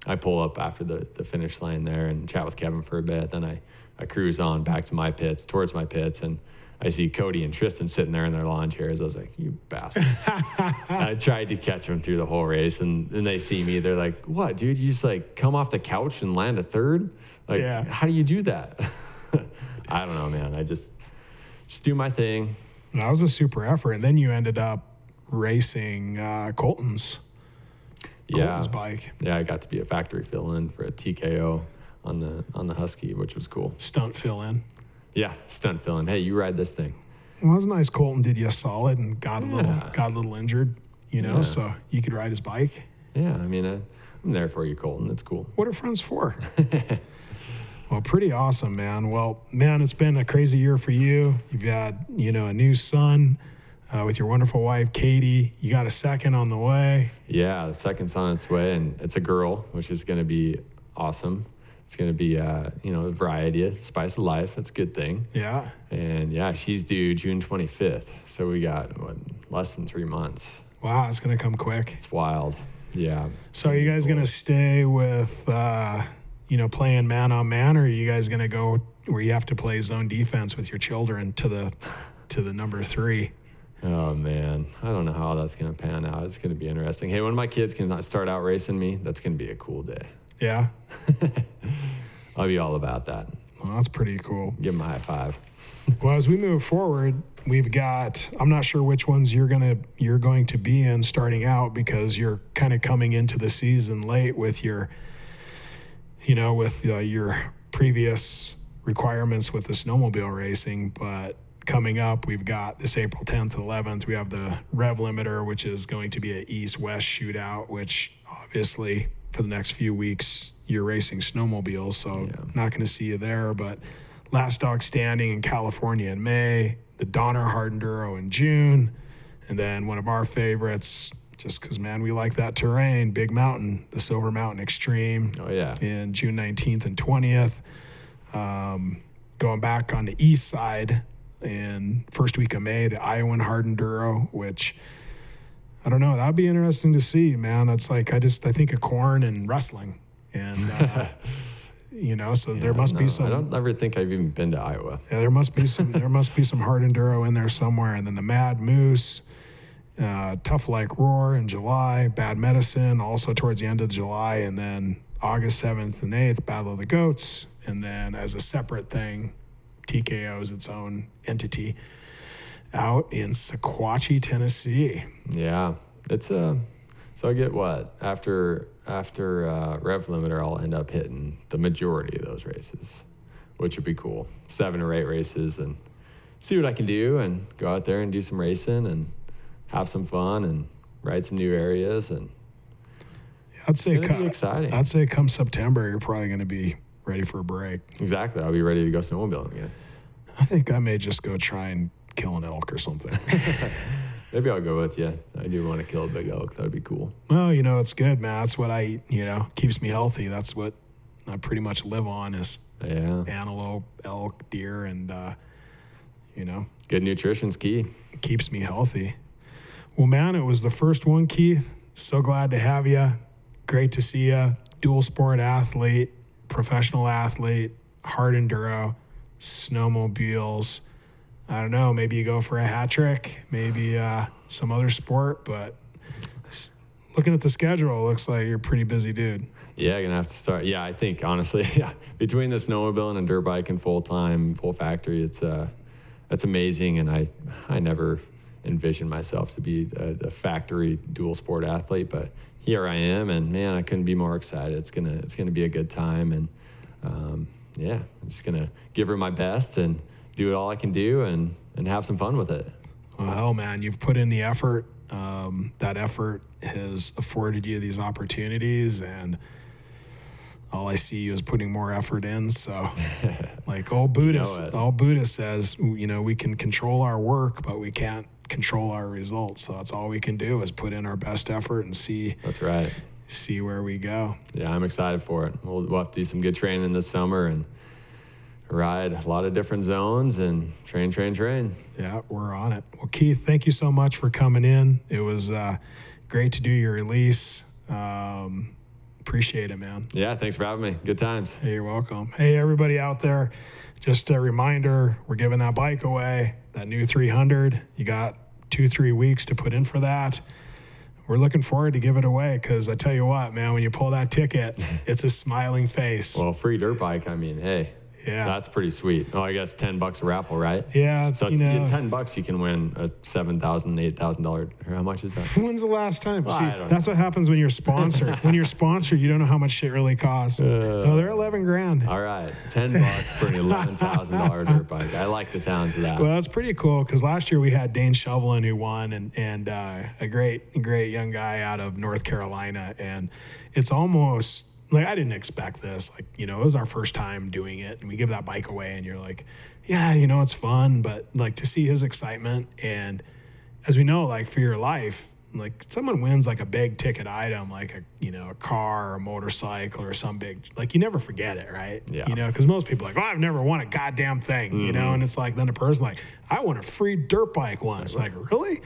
I pull up after the finish line there and chat with Kevin for a bit. Then I cruise on back to towards my pits, and I see Cody and Tristan sitting there in their lawn chairs. I was like, you bastards. I tried to catch them through the whole race, and they see me. They're like, what, dude? You just like come off the couch and land a third? Like, how do you do that? I don't know, man. I just do my thing. That was a super effort. And then you ended up racing Colton's bike. Yeah, I got to be a factory fill-in for a TKO on the Husky, which was cool. Stunt fill-in. Yeah, stunt fill-in. Hey, you ride this thing. Well, it was nice. Colton did you solid and got a little injured, so you could ride his bike. Yeah, I mean, I'm there for you, Colton. It's cool. What are friends for? Well, pretty awesome, man. Well, man, it's been a crazy year for you. You've had, a new son. With your wonderful wife, Katie. You got a second on the way. Yeah, the second's on its way, and it's a girl, which is going to be awesome. It's going to be, a variety, a spice of life. That's a good thing. Yeah. And, she's due June 25th, so we got, less than 3 months. Wow, it's going to come quick. It's wild. Yeah. So are you guys going to stay with, playing man-on-man, or are you guys going to go where you have to play zone defense with your children to the number 3? Oh, man. I don't know how that's going to pan out. It's going to be interesting. Hey, when my kids can start out racing me, that's going to be a cool day. Yeah? I'll be all about that. Well, that's pretty cool. Give them a high five. Well, as we move forward, we've got, I'm not sure which ones you're going to be in starting out, because you're kind of coming into the season late with your previous requirements with the snowmobile racing. But coming up, we've got this April 10th and 11th, we have the Rev Limiter, which is going to be an east-west shootout, which obviously for the next few weeks you're racing snowmobiles, so not going to see you there. But Last Dog Standing in California in May, the Donner Hard Enduro in June, and then one of our favorites, just because, man, we like that terrain, Big Mountain, the Silver Mountain Extreme in June 19th and 20th. Going back on the east side, in first week of May, the Iowan Hard Enduro, which I don't know, that'd be interesting to see, man. It's like I think of corn and wrestling, and so there must be some. I don't ever think I've even been to Iowa. Yeah, there must be some hard enduro in there somewhere, and then the Mad Moose Tough Like Roar in July, Bad Medicine also towards the end of July, and then August 7th and 8th, Battle of the Goats, and then as a separate thing, TKO is its own entity out in Sequatchie, Tennessee. Yeah, it's so I get what after Rev Limiter, I'll end up hitting the majority of those races, which would be cool. 7 or 8 races and see what I can do and go out there and do some racing and have some fun and ride some new areas. And I'd say it's gonna be exciting. I'd say come September, you're probably going to be ready for a break. Exactly. I'll be ready to go snowmobiling again. I think I may just go try and kill an elk or something. Maybe I'll go with you. I do want to kill a big elk. That would be cool. Well, it's good, man. That's what I eat, keeps me healthy. That's what I pretty much live on is antelope, elk, deer, and, Good nutrition's key. Keeps me healthy. Well, man, it was the first one, Keith. So glad to have you. Great to see you. Dual sport athlete, professional athlete, hard enduro, snowmobiles. I don't know, maybe you go for a hat trick, maybe some other sport, but looking at the schedule, it looks like you're a pretty busy dude. Yeah, gonna have to start. Yeah, I think honestly, between the snowmobile and a dirt bike and full factory, it's amazing. And I never envisioned myself to be a factory dual sport athlete, but here I am, and man, I couldn't be more excited. It's gonna be a good time, and I'm just gonna give her my best and do it all I can do and have some fun with it. Well, hell, man, you've put in the effort. That effort has afforded you these opportunities, and all I see you is putting more effort in. So, like all Buddha says, we can control our work, but we can't control our results. So that's all we can do is put in our best effort and see. That's right. See where we go. Yeah, I'm excited for it. We'll have to do some good training this summer and ride a lot of different zones and train. Yeah, we're on it. Well, Keith, thank you so much for coming in. It was great to do your release. Appreciate it, man. Yeah, thanks for having me. Good times. Hey, you're welcome. Hey, everybody out there, just a reminder, we're giving that bike away, that new 300. You got 2-3 weeks to put in for that. We're looking forward to give it away because I tell you what, man, when you pull that ticket, it's a smiling face. Well, free dirt bike, I mean, hey. Yeah. That's pretty sweet. Oh, I guess $10 a raffle, right? Yeah. So $10 you can win a $7,000, $8,000. How much is that? When's the last time? Well, See, that's what happens when you're sponsored. When you're sponsored, you don't know how much shit really costs. No, they're $11,000. All right. $10 for an $11,000 dirt bike. I like the sounds of that. Well, that's pretty cool because last year we had Dane Shovelin who won and a great young guy out of North Carolina. And it's almost like, I didn't expect this. Like, it was our first time doing it, and we give that bike away, and you're like, yeah, it's fun. But, like, to see his excitement, and as we know, like, for your life, like, someone wins, like, a big ticket item, like, a car or a motorcycle or some big, like, you never forget it, right? Yeah. Because most people are like, I've never won a goddamn thing, and it's like, then a person like, I won a free dirt bike once. Like, really?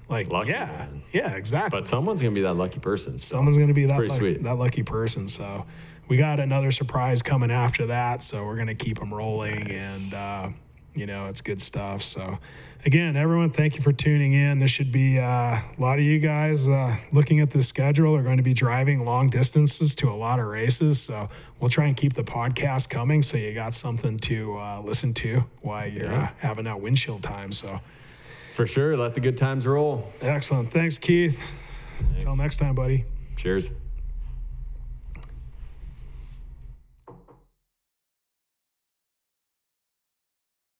Like, lucky, yeah, man. Yeah, exactly. But someone's going to be that lucky person. So someone's going to be that lucky person. So we got another surprise coming after that. So we're going to keep them rolling. Nice. And, it's good stuff. So again, everyone, thank you for tuning in. This should be a lot of you guys looking at the schedule are going to be driving long distances to a lot of races. So we'll try and keep the podcast coming. So you got something to listen to while you're having that windshield time. So for sure. Let the good times roll. Excellent. Thanks, Keith. Until next time, buddy. Cheers.